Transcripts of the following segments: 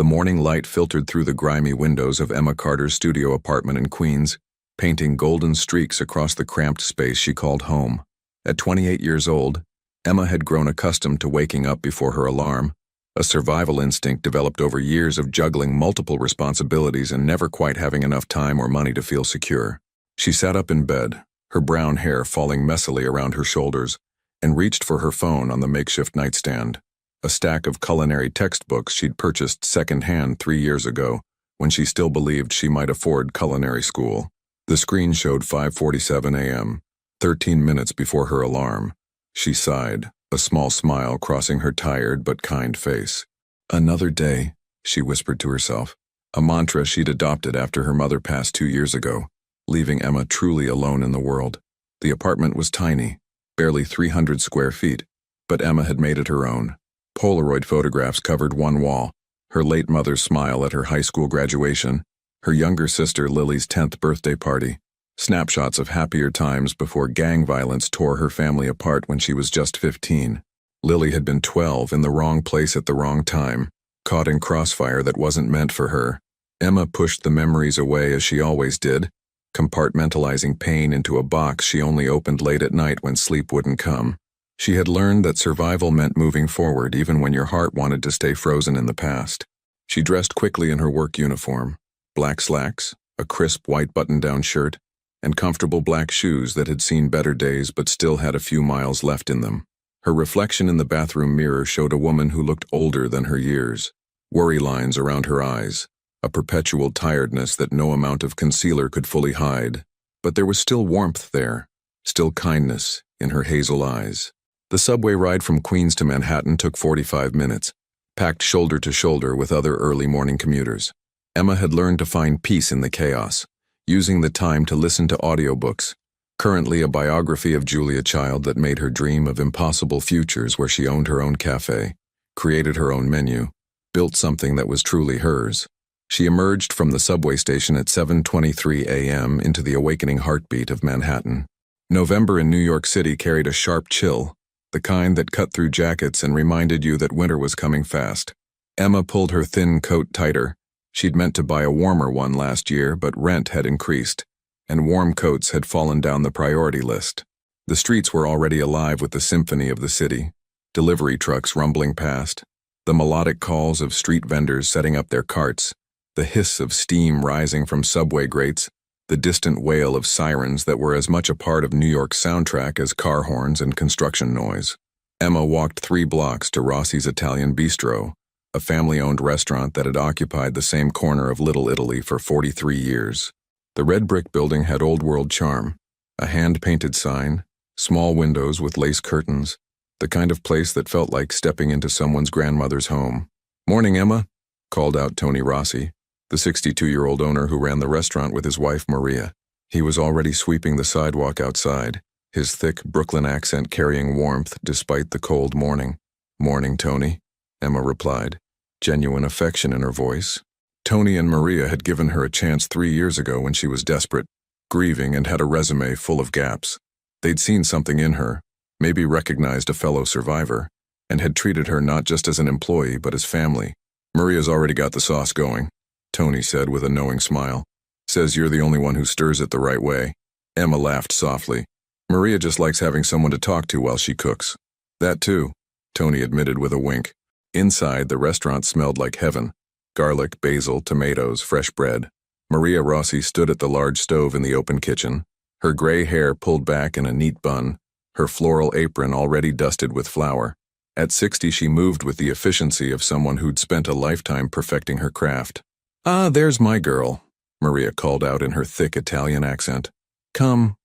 The morning light filtered through the grimy windows of Emma Carter's studio apartment in Queens, painting golden streaks across the cramped space she called home. At 28 years old, Emma had grown accustomed to waking up before her alarm, a survival instinct developed over years of juggling multiple responsibilities and never quite having enough time or money to feel secure. She sat up in bed, her brown hair falling messily around her shoulders, and reached for her phone on the makeshift nightstand, a stack of culinary textbooks she'd purchased secondhand 3 years ago when she still believed she might afford culinary school. The screen showed 5:47 a.m., 13 minutes before her alarm. She sighed, a small smile crossing her tired but kind face. Another day, she whispered to herself, a mantra she'd adopted after her mother passed 2 years ago, leaving Emma truly alone in the world. The apartment was tiny, barely 300 square feet, but Emma had made it her own. Polaroid photographs covered one wall, her late mother's smile at her high school graduation, her younger sister Lily's 10th birthday party, snapshots of happier times before gang violence tore her family apart when she was just 15. Lily had been 12 in the wrong place at the wrong time, caught in crossfire that wasn't meant for her. Emma pushed the memories away as she always did, compartmentalizing pain into a box she only opened late at night when sleep wouldn't come. She had learned that survival meant moving forward even when your heart wanted to stay frozen in the past. She dressed quickly in her work uniform, black slacks, a crisp white button-down shirt, and comfortable black shoes that had seen better days but still had a few miles left in them. Her reflection in the bathroom mirror showed a woman who looked older than her years, worry lines around her eyes, a perpetual tiredness that no amount of concealer could fully hide. But there was still warmth there, still kindness in her hazel eyes. The subway ride from Queens to Manhattan took 45 minutes, packed shoulder to shoulder with other early morning commuters. Emma had learned to find peace in the chaos, using the time to listen to audiobooks, currently a biography of Julia Child that made her dream of impossible futures where she owned her own cafe, created her own menu, built something that was truly hers. She emerged from the subway station at 7:23 a.m. into the awakening heartbeat of Manhattan. November in New York City carried a sharp chill, the kind that cut through jackets and reminded you that winter was coming fast. Emma pulled her thin coat tighter. She'd meant to buy a warmer one last year, but rent had increased, and warm coats had fallen down the priority list. The streets were already alive with the symphony of the city, delivery trucks rumbling past, the melodic calls of street vendors setting up their carts, the hiss of steam rising from subway grates, the distant wail of sirens that were as much a part of New York's soundtrack as car horns and construction noise. Emma walked 3 blocks to Rossi's Italian Bistro, a family-owned restaurant that had occupied the same corner of Little Italy for 43 years. The red brick building had old-world charm, a hand-painted sign, small windows with lace curtains, the kind of place that felt like stepping into someone's grandmother's home. "Morning, Emma," called out Tony Rossi, the 62-year-old owner who ran the restaurant with his wife Maria. He was already sweeping the sidewalk outside, his thick Brooklyn accent carrying warmth despite the cold morning. "Morning, Tony," Emma replied, genuine affection in her voice. Tony and Maria had given her a chance 3 years ago when she was desperate, grieving, and had a resume full of gaps. They'd seen something in her, maybe recognized a fellow survivor, and had treated her not just as an employee but as family. "Maria's already got the sauce going," Tony said with a knowing smile. "Says you're the only one who stirs it the right way." Emma laughed softly. "Maria just likes having someone to talk to while she cooks." "That too," Tony admitted with a wink. Inside, the restaurant smelled like heaven. Garlic, basil, tomatoes, fresh bread. Maria Rossi stood at the large stove in the open kitchen, her gray hair pulled back in a neat bun, her floral apron already dusted with flour. At 60, she moved with the efficiency of someone who'd spent a lifetime perfecting her craft. "Ah, there's my girl," Maria called out in her thick Italian accent. Come,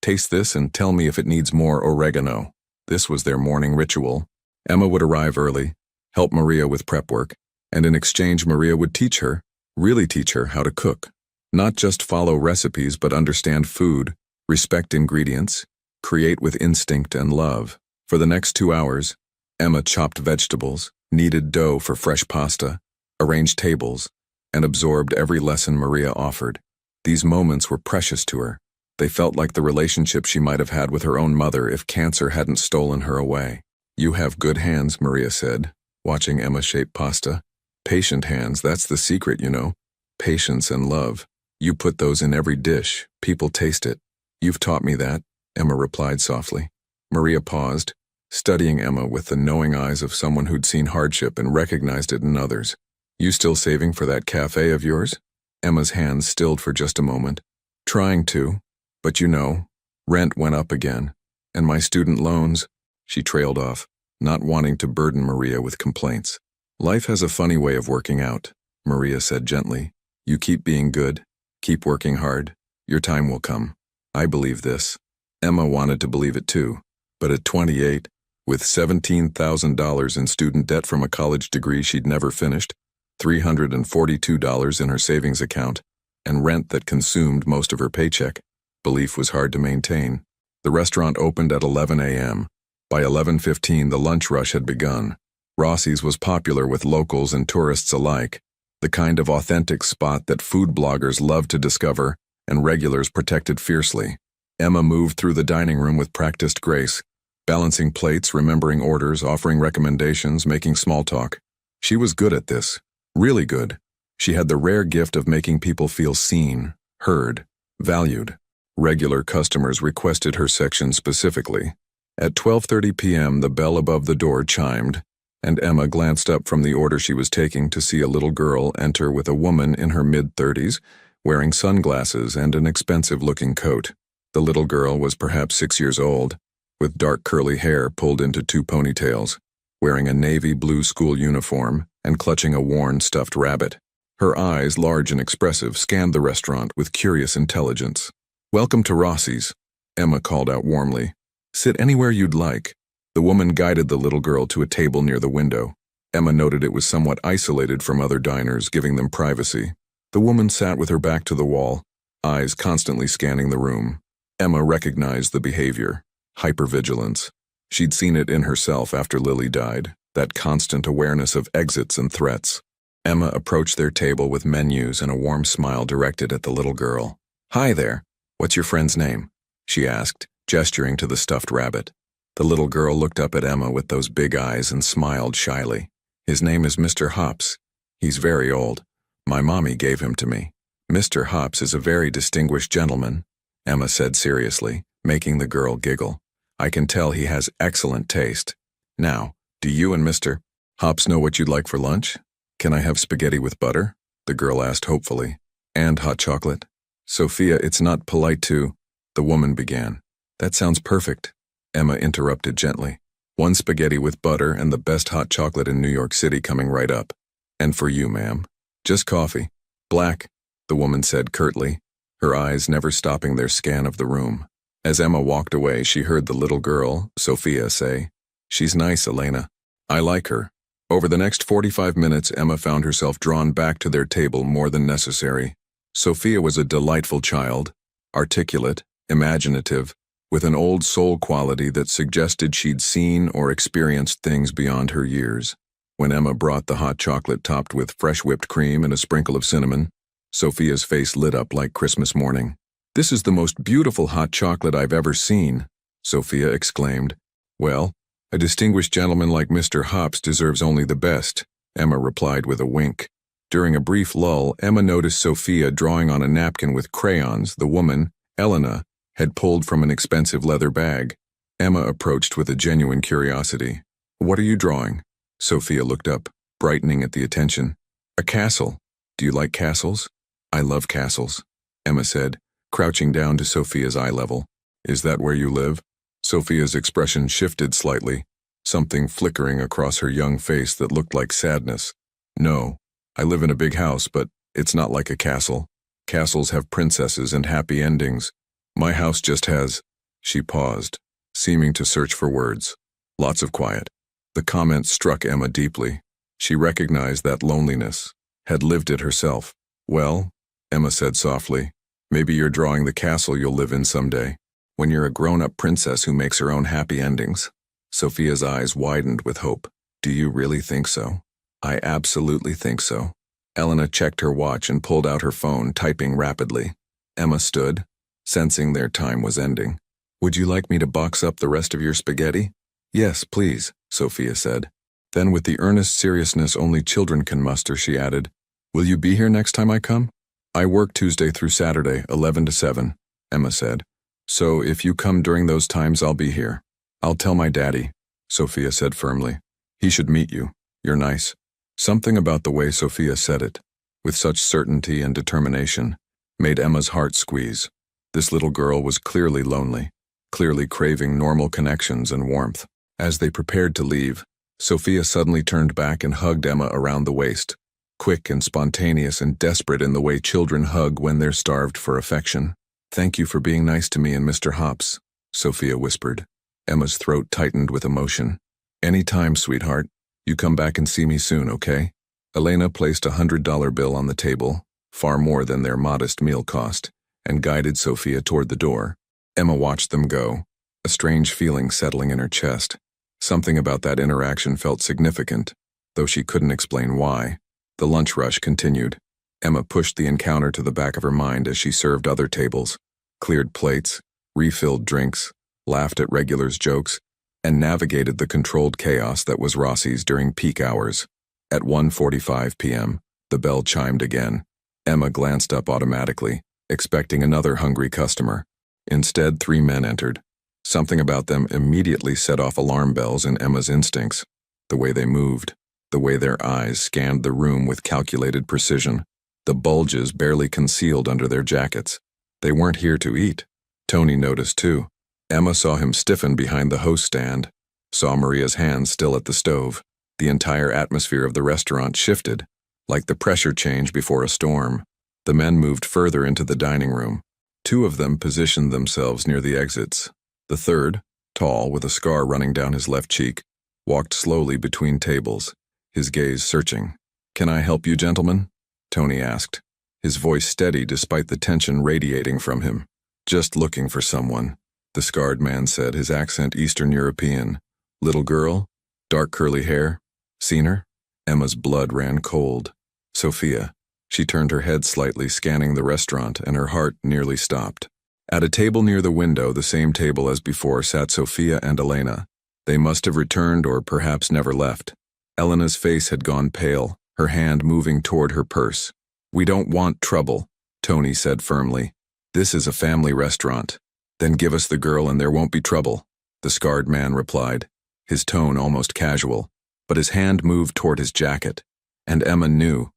taste this and tell me if it needs more oregano." This was their morning ritual. Emma would arrive early, help Maria with prep work, and in exchange Maria would teach her, really teach her how to cook. Not just follow recipes but understand food, respect ingredients, create with instinct and love. For the next 2 hours, Emma chopped vegetables, kneaded dough for fresh pasta, arranged tables, and absorbed every lesson Maria offered. These moments were precious to her. They felt like the relationship she might have had with her own mother if cancer hadn't stolen her away. "You have good hands," Maria said, watching Emma shape pasta. Patient hands, that's the secret, you know. Patience and love. You put those in every dish. People taste it. You've taught me that, Emma replied softly. Maria paused, studying Emma with the knowing eyes of someone who'd seen hardship and recognized it in others. You still saving for that cafe of yours? Emma's hands stilled for just a moment. Trying to, but you know, rent went up again. And my student loans, she trailed off, not wanting to burden Maria with complaints. Life has a funny way of working out, Maria said gently. You keep being good, keep working hard, your time will come. I believe this. Emma wanted to believe it too, but at 28, with $17,000 in student debt from a college degree she'd never finished, $342 in her savings account, and rent that consumed most of her paycheck, belief was hard to maintain. The restaurant opened at 11 a.m. By 11:15, the lunch rush had begun. Rossi's was popular with locals and tourists alike, the kind of authentic spot that food bloggers love to discover and regulars protected fiercely. Emma moved through the dining room with practiced grace, balancing plates, remembering orders, offering recommendations, making small talk. She was good at this, really good. She had the rare gift of making people feel seen, heard, valued. Regular customers requested her section specifically. At 12:30 p.m., the bell above the door chimed, and Emma glanced up from the order she was taking to see a little girl enter with a woman in her mid-30s, wearing sunglasses and an expensive-looking coat. The little girl was perhaps 6 years old, with dark curly hair pulled into two ponytails, wearing a navy blue school uniform and clutching a worn stuffed rabbit. Her eyes, large and expressive, scanned the restaurant with curious intelligence. "Welcome to Rossi's," Emma called out warmly. "Sit anywhere you'd like." The woman guided the little girl to a table near the window. Emma noted it was somewhat isolated from other diners, giving them privacy. The woman sat with her back to the wall, eyes constantly scanning the room. Emma recognized the behavior, hypervigilance. She'd seen it in herself after Lily died, that constant awareness of exits and threats. Emma approached their table with menus and a warm smile directed at the little girl. "Hi there, what's your friend's name?" she asked, gesturing to the stuffed rabbit. The little girl looked up at Emma with those big eyes and smiled shyly. "His name is Mr. Hops. He's very old. My mommy gave him to me." "Mr. Hops is a very distinguished gentleman," Emma said seriously, making the girl giggle. "I can tell he has excellent taste. Now, do you and Mr. Hops know what you'd like for lunch? Can I have spaghetti with butter?" the girl asked hopefully. "And hot chocolate?" "Sophia, it's not polite to," the woman began. "That sounds perfect," Emma interrupted gently. "One spaghetti with butter and the best hot chocolate in New York City coming right up. And for you, ma'am." "Just coffee." "Black," the woman said curtly, her eyes never stopping their scan of the room. As Emma walked away, she heard the little girl, Sophia, say, "She's nice, Elena. I like her." Over the next 45 minutes, Emma found herself drawn back to their table more than necessary. Sophia was a delightful child, articulate, imaginative, with an old soul quality that suggested she'd seen or experienced things beyond her years. When Emma brought the hot chocolate topped with fresh whipped cream and a sprinkle of cinnamon, Sophia's face lit up like Christmas morning. "This is the most beautiful hot chocolate I've ever seen," Sophia exclaimed. "Well, a distinguished gentleman like Mr. Hops deserves only the best," Emma replied with a wink. During a brief lull, Emma noticed Sophia drawing on a napkin with crayons the woman, Elena, had pulled from an expensive leather bag. Emma approached with a genuine curiosity. "What are you drawing?" Sophia looked up, brightening at the attention. "A castle. Do you like castles?" "I love castles," Emma said, crouching down to Sophia's eye level. "Is that where you live?" Sophia's expression shifted slightly, something flickering across her young face that looked like sadness. "No, I live in a big house, but it's not like a castle. Castles have princesses and happy endings. My house just has—" She paused, seeming to search for words. "Lots of quiet." The comment struck Emma deeply. She recognized that loneliness, had lived it herself. "Well," Emma said softly, "maybe you're drawing the castle you'll live in someday, when you're a grown-up princess who makes her own happy endings." Sophia's eyes widened with hope. "Do you really think so?" "I absolutely think so." Elena checked her watch and pulled out her phone, typing rapidly. Emma stood, sensing their time was ending. "Would you like me to box up the rest of your spaghetti?" "Yes, please," Sophia said. Then with the earnest seriousness only children can muster, she added, "Will you be here next time I come?" "I work Tuesday through Saturday, 11 to 7, Emma said. "So if you come during those times, I'll be here." "I'll tell my daddy," Sophia said firmly. "He should meet you. You're nice." Something about the way Sophia said it, with such certainty and determination, made Emma's heart squeeze. This little girl was clearly lonely, clearly craving normal connections and warmth. As they prepared to leave, Sophia suddenly turned back and hugged Emma around the waist, quick and spontaneous and desperate in the way children hug when they're starved for affection. "Thank you for being nice to me and Mr. Hops," Sophia whispered. Emma's throat tightened with emotion. "Any time, sweetheart. You come back and see me soon, okay?" Elena placed a $100 bill on the table, far more than their modest meal cost, and guided Sophia toward the door. Emma watched them go, a strange feeling settling in her chest. Something about that interaction felt significant, though she couldn't explain why. The lunch rush continued. Emma pushed the encounter to the back of her mind as she served other tables, cleared plates, refilled drinks, laughed at regulars' jokes, and navigated the controlled chaos that was Rossi's during peak hours. At 1:45 p.m., the bell chimed again. Emma glanced up automatically, expecting another hungry customer. Instead, 3 men entered. Something about them immediately set off alarm bells in Emma's instincts. The way they moved, the way their eyes scanned the room with calculated precision, the bulges barely concealed under their jackets. They weren't here to eat. Tony noticed too. Emma saw him stiffen behind the host stand, saw Maria's hands still at the stove. The entire atmosphere of the restaurant shifted, like the pressure change before a storm. The men moved further into the dining room. 2 of them positioned themselves near the exits. The third, tall with a scar running down his left cheek, walked slowly between tables, his gaze searching. "Can I help you, gentlemen?" Tony asked, his voice steady despite the tension radiating from him. "Just looking for someone," the scarred man said, his accent Eastern European. "Little girl? Dark curly hair? Seen her?" Emma's blood ran cold. Sophia. She turned her head slightly, scanning the restaurant, and her heart nearly stopped. At a table near the window, the same table as before, sat Sophia and Elena. They must have returned or perhaps never left. Elena's face had gone pale, her hand moving toward her purse. "We don't want trouble," Tony said firmly. "This is a family restaurant." "Then give us the girl and there won't be trouble," the scarred man replied, his tone almost casual. But his hand moved toward his jacket, and Emma knew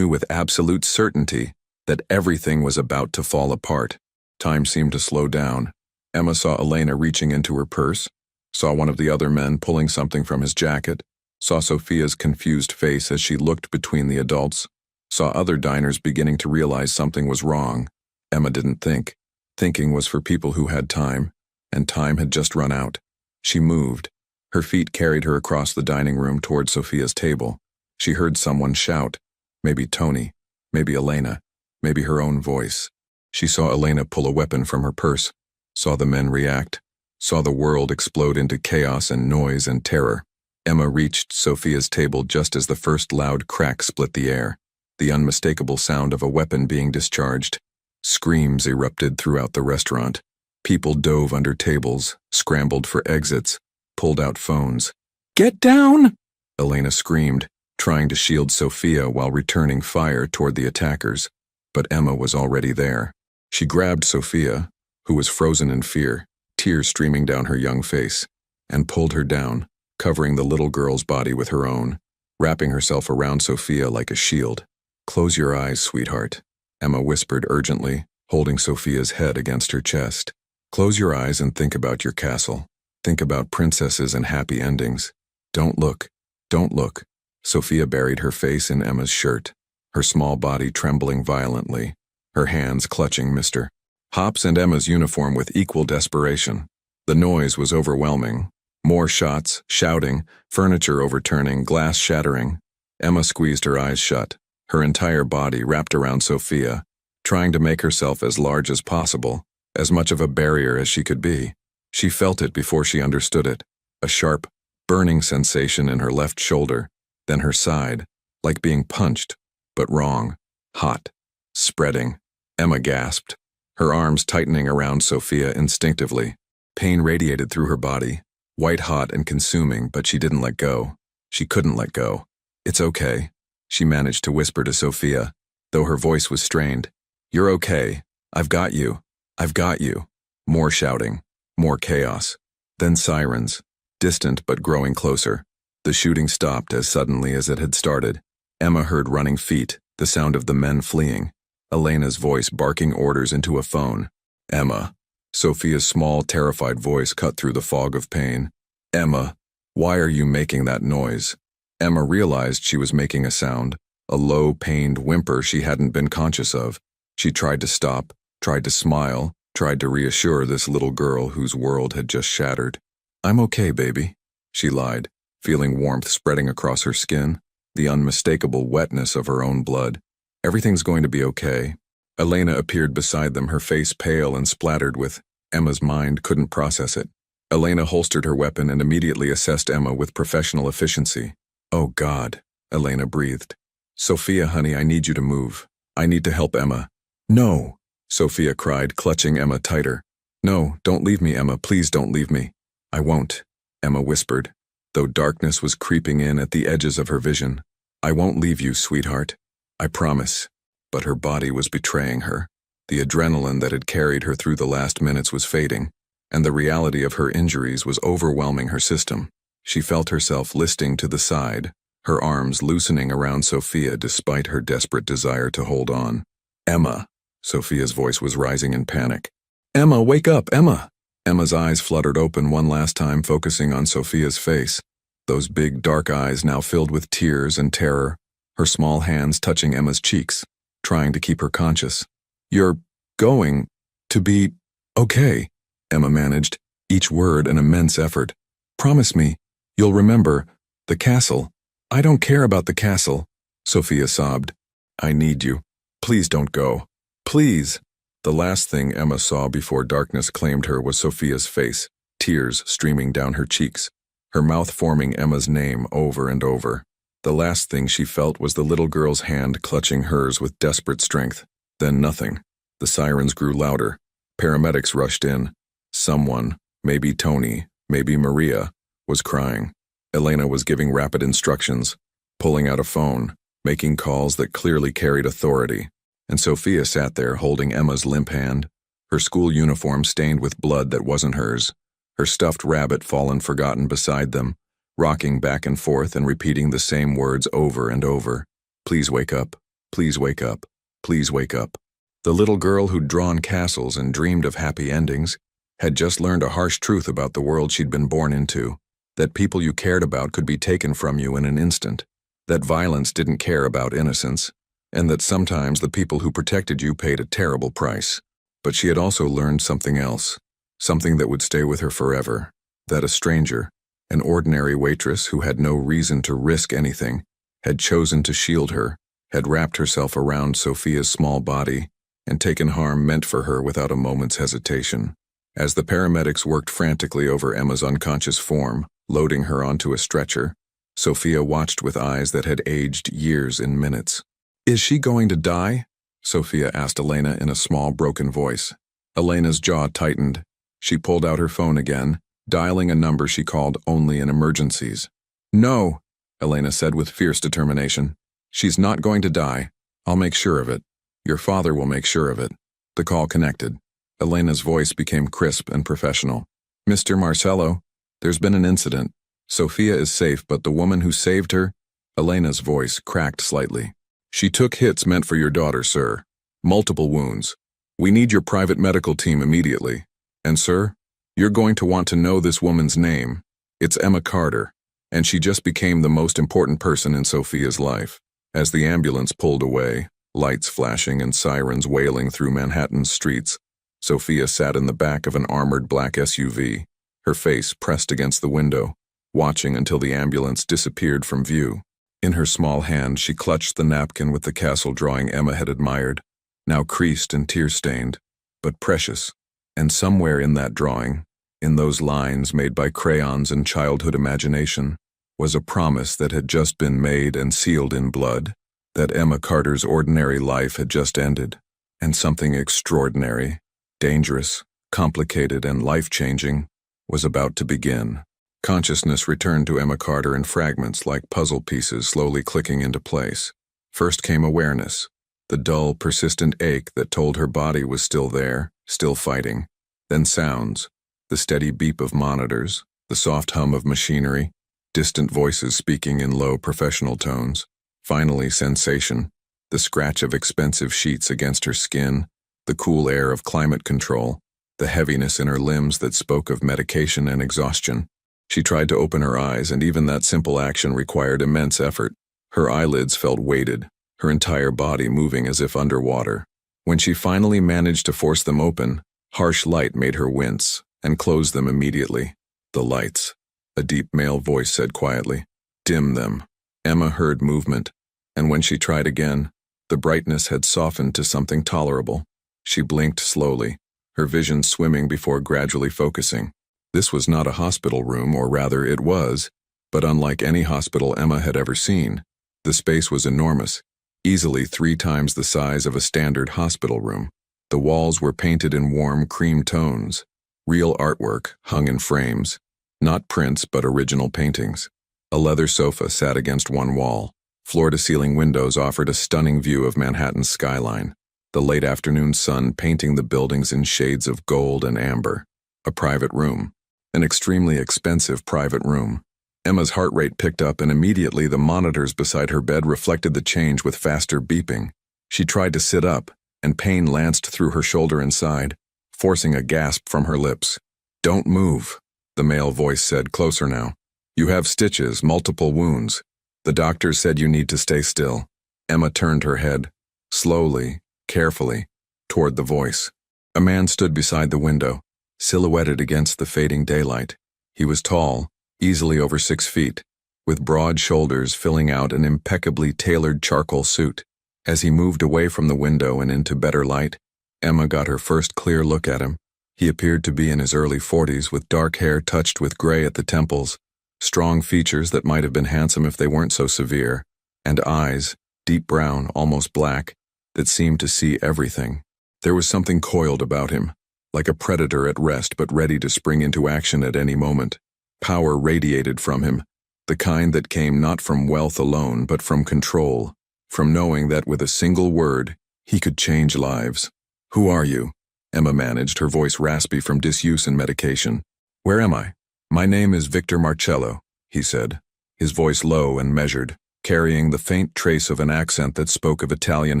with absolute certainty, that everything was about to fall apart. Time seemed to slow down. Emma saw Elena reaching into her purse, saw one of the other men pulling something from his jacket, saw Sophia's confused face as she looked between the adults, saw other diners beginning to realize something was wrong. Emma didn't think. Thinking was for people who had time, and time had just run out. She moved. Her feet carried her across the dining room toward Sophia's table. She heard someone shout. Maybe Tony, maybe Elena, maybe her own voice. She saw Elena pull a weapon from her purse, saw the men react, saw the world explode into chaos and noise and terror. Emma reached Sophia's table just as the first loud crack split the air, the unmistakable sound of a weapon being discharged. Screams erupted throughout the restaurant. People dove under tables, scrambled for exits, pulled out phones. "Get down!" Elena screamed, trying to shield Sophia while returning fire toward the attackers. But Emma was already there. She grabbed Sophia, who was frozen in fear, tears streaming down her young face, and pulled her down, covering the little girl's body with her own, wrapping herself around Sophia like a shield. "Close your eyes, sweetheart," Emma whispered urgently, holding Sophia's head against her chest. "Close your eyes and think about your castle. Think about princesses and happy endings. Don't look. Don't look." Sophia buried her face in Emma's shirt, her small body trembling violently, her hands clutching Mr. Hops and Emma's uniform with equal desperation. The noise was overwhelming. More shots, shouting, furniture overturning, glass shattering. Emma squeezed her eyes shut, her entire body wrapped around Sophia, trying to make herself as large as possible, as much of a barrier as she could be. She felt it before she understood it, a sharp, burning sensation in her left shoulder, then her side, like being punched, but wrong, hot, spreading. Emma gasped, her arms tightening around Sophia instinctively. Pain radiated through her body, white hot and consuming, but she didn't let go. She couldn't let go. "It's okay," she managed to whisper to Sophia, though her voice was strained. "You're okay. I've got you. I've got you." More shouting. More chaos. Then sirens. Distant but growing closer. The shooting stopped as suddenly as it had started. Emma heard running feet, the sound of the men fleeing. Elena's voice barking orders into a phone. "Emma." Sophia's small, terrified voice cut through the fog of pain. "Emma, why are you making that noise?" Emma realized she was making a sound, a low, pained whimper she hadn't been conscious of. She tried to stop, tried to smile, tried to reassure this little girl whose world had just shattered. "I'm okay, baby," she lied, feeling warmth spreading across her skin, the unmistakable wetness of her own blood. "Everything's going to be okay." Elena appeared beside them, her face pale and splattered with. Emma's mind couldn't process it. Elena holstered her weapon and immediately assessed Emma with professional efficiency. "Oh God," Elena breathed. "Sophia, honey, I need you to move. I need to help Emma." "No," Sophia cried, clutching Emma tighter. "No, don't leave me, Emma. Please don't leave me." "I won't," Emma whispered, though darkness was creeping in at the edges of her vision. "I won't leave you, sweetheart. I promise." But her body was betraying her. The adrenaline that had carried her through the last minutes was fading, and the reality of her injuries was overwhelming her system. She felt herself listing to the side, her arms loosening around Sophia despite her desperate desire to hold on. "Emma," Sophia's voice was rising in panic. "Emma, wake up, Emma!" Emma's eyes fluttered open one last time, focusing on Sophia's face, those big dark eyes now filled with tears and terror, her small hands touching Emma's cheeks, trying to keep her conscious. "You're going to be okay," Emma managed, each word an immense effort. "Promise me, you'll remember the castle." "I don't care about the castle," Sophia sobbed. "I need you. Please don't go. Please." The last thing Emma saw before darkness claimed her was Sophia's face, tears streaming down her cheeks, her mouth forming Emma's name over and over. The last thing she felt was the little girl's hand clutching hers with desperate strength. Then nothing. The sirens grew louder. Paramedics rushed in. Someone, maybe Tony, maybe Maria, was crying. Elena was giving rapid instructions, pulling out a phone, making calls that clearly carried authority. And Sophia sat there holding Emma's limp hand, her school uniform stained with blood that wasn't hers, her stuffed rabbit fallen forgotten beside them, rocking back and forth and repeating the same words over and over. "Please wake up. Please wake up. Please wake up." The little girl who'd drawn castles and dreamed of happy endings had just learned a harsh truth about the world she'd been born into, that people you cared about could be taken from you in an instant, that violence didn't care about innocence, and that sometimes the people who protected you paid a terrible price. But she had also learned something else, something that would stay with her forever, that a stranger, an ordinary waitress who had no reason to risk anything, had chosen to shield her, had wrapped herself around Sophia's small body, and taken harm meant for her without a moment's hesitation. As the paramedics worked frantically over Emma's unconscious form, loading her onto a stretcher, Sophia watched with eyes that had aged years in minutes. "Is she going to die?" Sophia asked Elena in a small, broken voice. Elena's jaw tightened. She pulled out her phone again, dialing a number she called only in emergencies. "No," Elena said with fierce determination. "She's not going to die. I'll make sure of it. Your father will make sure of it." The call connected. Elena's voice became crisp and professional. "Mr. Marcello, there's been an incident. Sophia is safe, but the woman who saved her..." Elena's voice cracked slightly. "She took hits meant for your daughter, sir. Multiple wounds. We need your private medical team immediately. And sir, you're going to want to know this woman's name. It's Emma Carter, and she just became the most important person in Sophia's life." As the ambulance pulled away, lights flashing and sirens wailing through Manhattan's streets, Sophia sat in the back of an armored black SUV, her face pressed against the window, watching until the ambulance disappeared from view. In her small hand, she clutched the napkin with the castle drawing Emma had admired, now creased and tear-stained, but precious. And somewhere in that drawing, in those lines made by crayons and childhood imagination, was a promise that had just been made and sealed in blood, that Emma Carter's ordinary life had just ended, and something extraordinary, dangerous, complicated, and life-changing was about to begin. Consciousness returned to Emma Carter in fragments like puzzle pieces slowly clicking into place. First came awareness, the dull, persistent ache that told her body was still there, still fighting. Then sounds, the steady beep of monitors, the soft hum of machinery, distant voices speaking in low professional tones. Finally, sensation, the scratch of expensive sheets against her skin, the cool air of climate control, the heaviness in her limbs that spoke of medication and exhaustion. She tried to open her eyes, and even that simple action required immense effort. Her eyelids felt weighted, her entire body moving as if underwater. When she finally managed to force them open, harsh light made her wince, and closed them immediately. The lights, a deep male voice said quietly. Dim them. Emma heard movement, and when she tried again, the brightness had softened to something tolerable. She blinked slowly, her vision swimming before gradually focusing. This was not a hospital room, or rather it was, but unlike any hospital Emma had ever seen. The space was enormous, easily 3 times the size of a standard hospital room. The walls were painted in warm cream tones. Real artwork hung in frames, not prints but original paintings. A leather sofa sat against one wall. Floor-to-ceiling windows offered a stunning view of Manhattan's skyline, the late afternoon sun painting the buildings in shades of gold and amber. A private room. An extremely expensive private room. Emma's heart rate picked up, and immediately the monitors beside her bed reflected the change with faster beeping. She tried to sit up, and pain lanced through her shoulder and side, forcing a gasp from her lips. Don't move, the male voice said, closer now. You have stitches, multiple wounds. The doctor said you need to stay still. Emma turned her head, slowly, carefully, toward the voice. A man stood beside the window, silhouetted against the fading daylight. He was tall, easily over 6 feet, with broad shoulders filling out an impeccably tailored charcoal suit. As he moved away from the window and into better light, Emma got her first clear look at him. He appeared to be in his early 40s, with dark hair touched with gray at the temples, strong features that might have been handsome if they weren't so severe, and eyes, deep brown, almost black, that seemed to see everything. There was something coiled about him, like a predator at rest but ready to spring into action at any moment. Power radiated from him, the kind that came not from wealth alone but from control, from knowing that with a single word, he could change lives. Who are you? Emma managed, her voice raspy from disuse and medication. Where am I? My name is Victor Marcello, he said, his voice low and measured, carrying the faint trace of an accent that spoke of Italian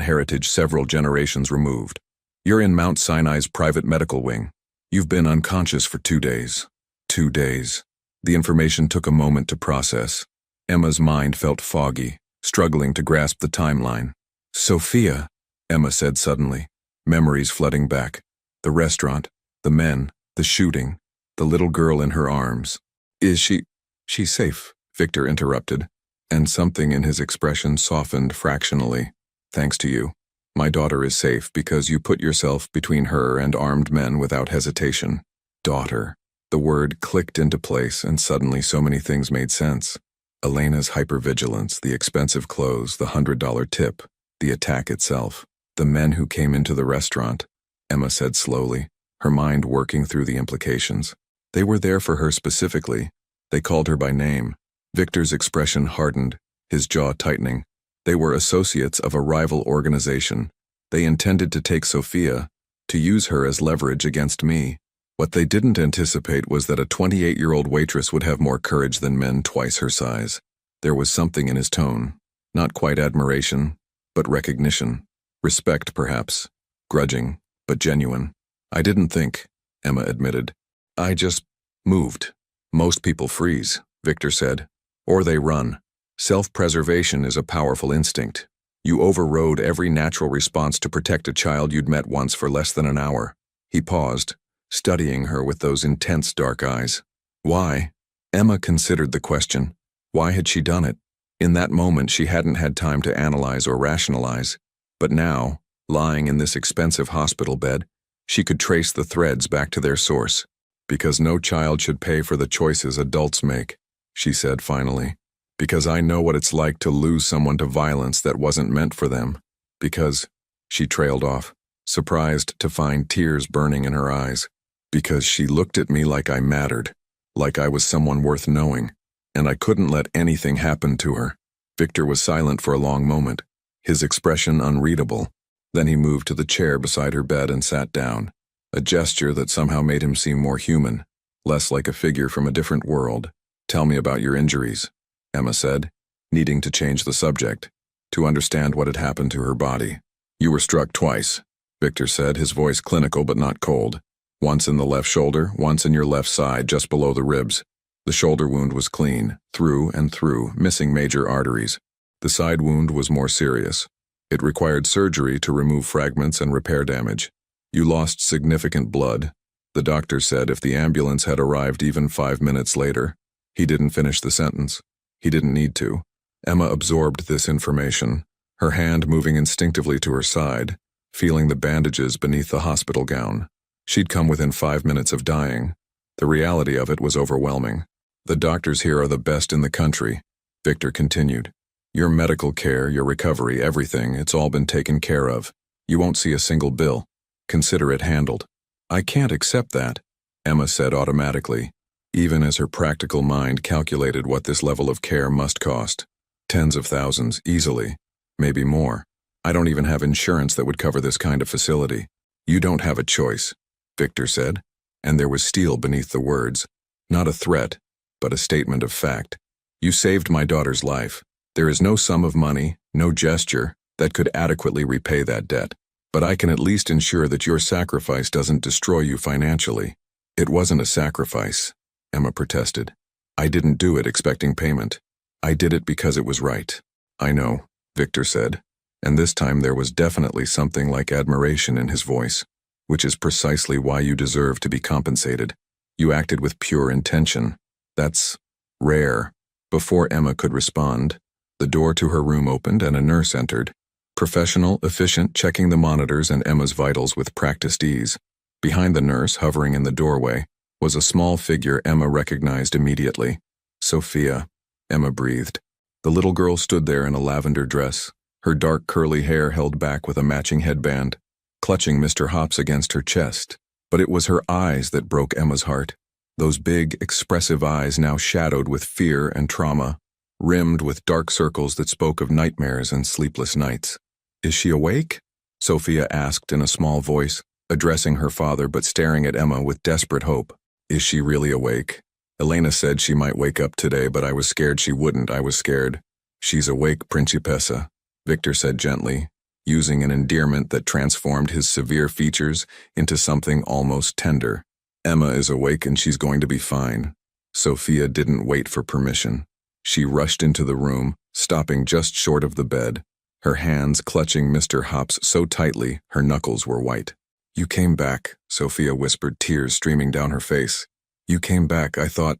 heritage several generations removed. You're in Mount Sinai's private medical wing. You've been unconscious for 2 days. 2 days. The information took a moment to process. Emma's mind felt foggy, struggling to grasp the timeline. Sophia, Emma said suddenly, memories flooding back. The restaurant, the men, the shooting, the little girl in her arms. Is she? She's safe, Victor interrupted, and something in his expression softened fractionally. Thanks to you. My daughter is safe because you put yourself between her and armed men without hesitation. Daughter. The word clicked into place, and suddenly so many things made sense. Elena's hypervigilance, the expensive clothes, the $100 tip, the attack itself, the men who came into the restaurant, Emma said slowly, her mind working through the implications. They were there for her specifically. They called her by name. Victor's expression hardened, his jaw tightening. They were associates of a rival organization. They intended to take Sophia, to use her as leverage against me. What they didn't anticipate was that a 28-year-old waitress would have more courage than men twice her size. There was something in his tone, not quite admiration, but recognition. Respect, perhaps. Grudging, but genuine. I didn't think, Emma admitted. I just moved. Most people freeze, Victor said. Or they run. Self-preservation is a powerful instinct. You overrode every natural response to protect a child you'd met once for less than an hour. He paused, studying her with those intense dark eyes. Why? Emma considered the question. Why had she done it? In that moment she hadn't had time to analyze or rationalize. But now, lying in this expensive hospital bed, she could trace the threads back to their source. Because no child should pay for the choices adults make, she said finally. Because I know what it's like to lose someone to violence that wasn't meant for them. Because, she trailed off, surprised to find tears burning in her eyes. Because she looked at me like I mattered. like I was someone worth knowing, and I couldn't let anything happen to her. Victor was silent for a long moment, his expression unreadable. Then he moved to the chair beside her bed and sat down, a gesture that somehow made him seem more human, less like a figure from a different world. "Tell me about your injuries," Emma said, needing to change the subject, to understand what had happened to her body. "You were struck twice," Victor said, his voice clinical but not cold. "Once in the left shoulder, once in your left side, just below the ribs. The shoulder wound was clean, through and through, missing major arteries. The side wound was more serious. It required surgery to remove fragments and repair damage. You lost significant blood. The doctor said if the ambulance had arrived even 5 minutes later." He didn't finish the sentence. He didn't need to. Emma absorbed this information, her hand moving instinctively to her side, feeling the bandages beneath the hospital gown. She'd come within 5 minutes of dying. The reality of it was overwhelming. "The doctors here are the best in the country," Victor continued. "Your medical care, your recovery, everything, it's all been taken care of. You won't see a single bill. Consider it handled." "I can't accept that," Emma said automatically, even as her practical mind calculated what this level of care must cost. Tens of thousands, easily. Maybe more. "I don't even have insurance that would cover this kind of facility." "You don't have a choice," Victor said, and there was steel beneath the words. Not a threat, but a statement of fact. "You saved my daughter's life. There is no sum of money, no gesture, that could adequately repay that debt. But I can at least ensure that your sacrifice doesn't destroy you financially." "It wasn't a sacrifice," Emma protested. "I didn't do it expecting payment. I did it because it was right." "I know," Victor said, and this time there was definitely something like admiration in his voice, "which is precisely why you deserve to be compensated. You acted with pure intention. That's rare." Before Emma could respond, the door to her room opened and a nurse entered. Professional, efficient, checking the monitors and Emma's vitals with practiced ease. Behind the nurse, hovering in the doorway, was a small figure Emma recognized immediately. "Sophia," Emma breathed. The little girl stood there in a lavender dress, her dark curly hair held back with a matching headband, clutching Mr. Hops against her chest. But it was her eyes that broke Emma's heart. Those big, expressive eyes now shadowed with fear and trauma, rimmed with dark circles that spoke of nightmares and sleepless nights. "Is she awake?" Sophia asked in a small voice, addressing her father but staring at Emma with desperate hope. "Is she really awake? Elena said she might wake up today, but I was scared she wouldn't. I was scared." "She's awake, Principessa," Victor said gently, using an endearment that transformed his severe features into something almost tender. "Emma is awake and she's going to be fine." Sophia didn't wait for permission. She rushed into the room, stopping just short of the bed, her hands clutching Mr. Hops so tightly her knuckles were white. "You came back," Sophia whispered, tears streaming down her face. "You came back. I thought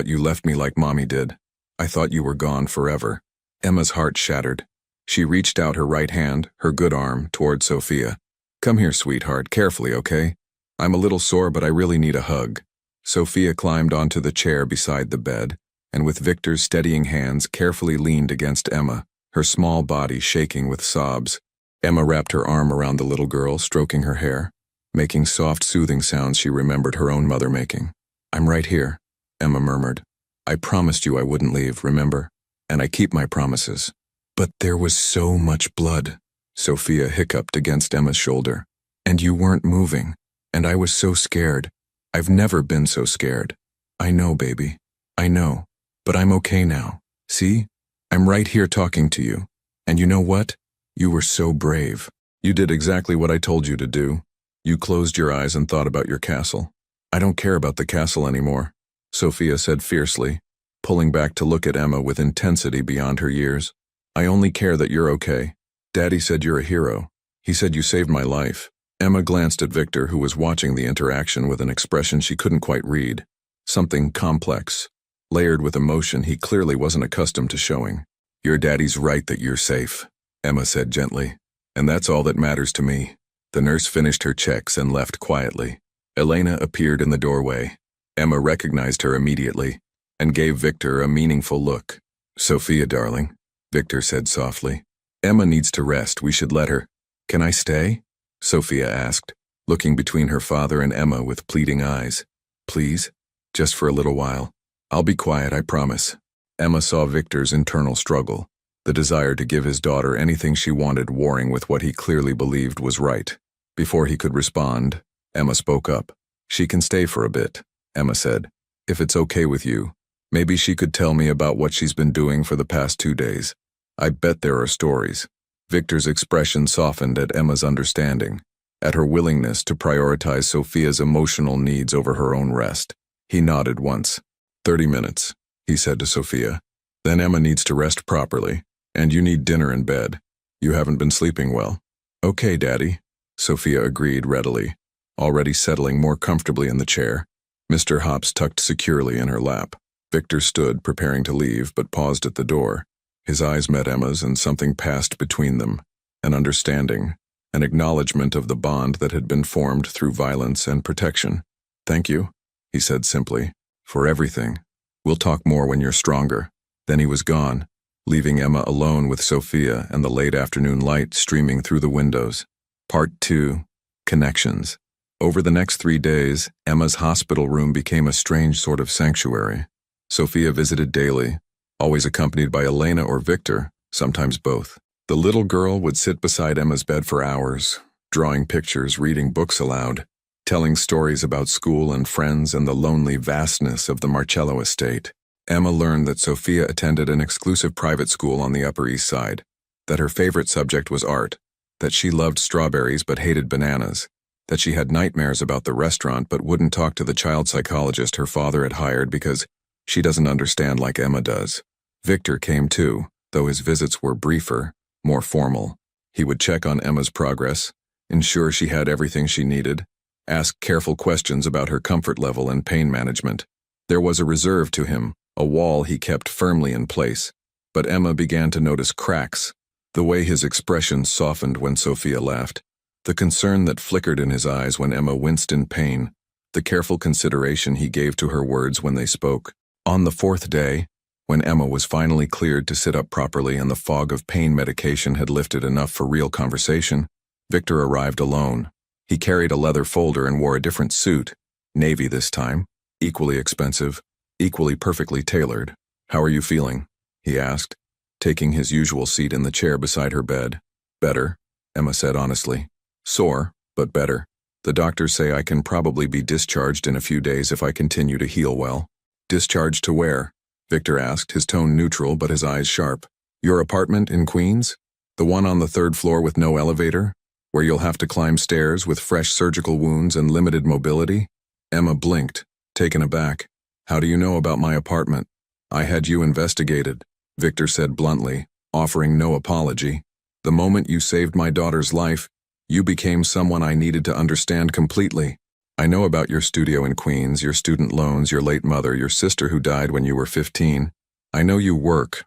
you left me like Mommy did. I thought you were gone forever." Emma's heart shattered. She reached out her right hand, her good arm, toward Sophia. "Come here, sweetheart, carefully, okay? I'm a little sore, but I really need a hug." Sophia climbed onto the chair beside the bed, and with Victor's steadying hands carefully leaned against Emma, her small body shaking with sobs. Emma wrapped her arm around the little girl, stroking her hair, making soft, soothing sounds she remembered her own mother making. "I'm right here," Emma murmured. "I promised you I wouldn't leave, remember? And I keep my promises." "But there was so much blood," Sophia hiccuped against Emma's shoulder. "And you weren't moving. And I was so scared. I've never been so scared." "I know, baby. I know. But I'm okay now. See? I'm right here talking to you. And you know what? You were so brave. You did exactly what I told you to do. You closed your eyes and thought about your castle." "I don't care about the castle anymore," Sophia said fiercely, pulling back to look at Emma with intensity beyond her years. "I only care that you're okay. Daddy said you're a hero. He said you saved my life." Emma glanced at Victor, who was watching the interaction with an expression she couldn't quite read. Something complex, layered with emotion he clearly wasn't accustomed to showing. "Your daddy's right that you're safe," Emma said gently. "And that's all that matters to me." The nurse finished her checks and left quietly. Elena appeared in the doorway. Emma recognized her immediately and gave Victor a meaningful look. "Sophia, darling," Victor said softly. "Emma needs to rest. We should let her." "Can I stay?" Sophia asked, looking between her father and Emma with pleading eyes. "Please?" Just for a little while. I'll be quiet, I promise. Emma saw Victor's internal struggle, the desire to give his daughter anything she wanted warring with what he clearly believed was right. Before he could respond, Emma spoke up. She can stay for a bit, Emma said. If it's okay with you, maybe she could tell me about what she's been doing for the past 2 days. I bet there are stories. Victor's expression softened at Emma's understanding, at her willingness to prioritize Sophia's emotional needs over her own rest. He nodded once. 30 minutes, he said to Sophia. Then Emma needs to rest properly, and you need dinner in bed. You haven't been sleeping well. Okay, Daddy, Sophia agreed readily, already settling more comfortably in the chair. Mr. Hops tucked securely in her lap. Victor stood, preparing to leave, but paused at the door. His eyes met Emma's, and something passed between them. An understanding, an acknowledgement of the bond that had been formed through violence and protection. Thank you, he said simply, for everything. We'll talk more when you're stronger. Then he was gone, leaving Emma alone with Sophia and the late afternoon light streaming through the windows. Part 2. Connections. Over the next 3 days, Emma's hospital room became a strange sort of sanctuary. Sophia visited daily, always accompanied by Elena or Victor, sometimes both. The little girl would sit beside Emma's bed for hours, drawing pictures, reading books aloud, telling stories about school and friends and the lonely vastness of the Marcello estate. Emma learned that Sophia attended an exclusive private school on the Upper East Side, that her favorite subject was art, that she loved strawberries but hated bananas, that she had nightmares about the restaurant but wouldn't talk to the child psychologist her father had hired because she doesn't understand like Emma does. Victor came too, though his visits were briefer, more formal. He would check on Emma's progress, ensure she had everything she needed, ask careful questions about her comfort level and pain management. There was a reserve to him, a wall he kept firmly in place. But Emma began to notice cracks, the way his expression softened when Sophia laughed, the concern that flickered in his eyes when Emma winced in pain, the careful consideration he gave to her words when they spoke. On the 4th day, when Emma was finally cleared to sit up properly and the fog of pain medication had lifted enough for real conversation, Victor arrived alone. He carried a leather folder and wore a different suit, navy this time, equally expensive, equally perfectly tailored. How are you feeling? He asked, taking his usual seat in the chair beside her bed. Better, Emma said honestly. Sore, but better. The doctors say I can probably be discharged in a few days if I continue to heal well. Discharged to where? Victor asked, his tone neutral but his eyes sharp. Your apartment in Queens? The one on the 3rd floor with no elevator? Where you'll have to climb stairs with fresh surgical wounds and limited mobility? Emma blinked, taken aback. How do you know about my apartment? I had you investigated, Victor said bluntly, offering no apology. The moment you saved my daughter's life, you became someone I needed to understand completely. I know about your studio in Queens, your student loans, your late mother, your sister who died when you were 15. I know you worked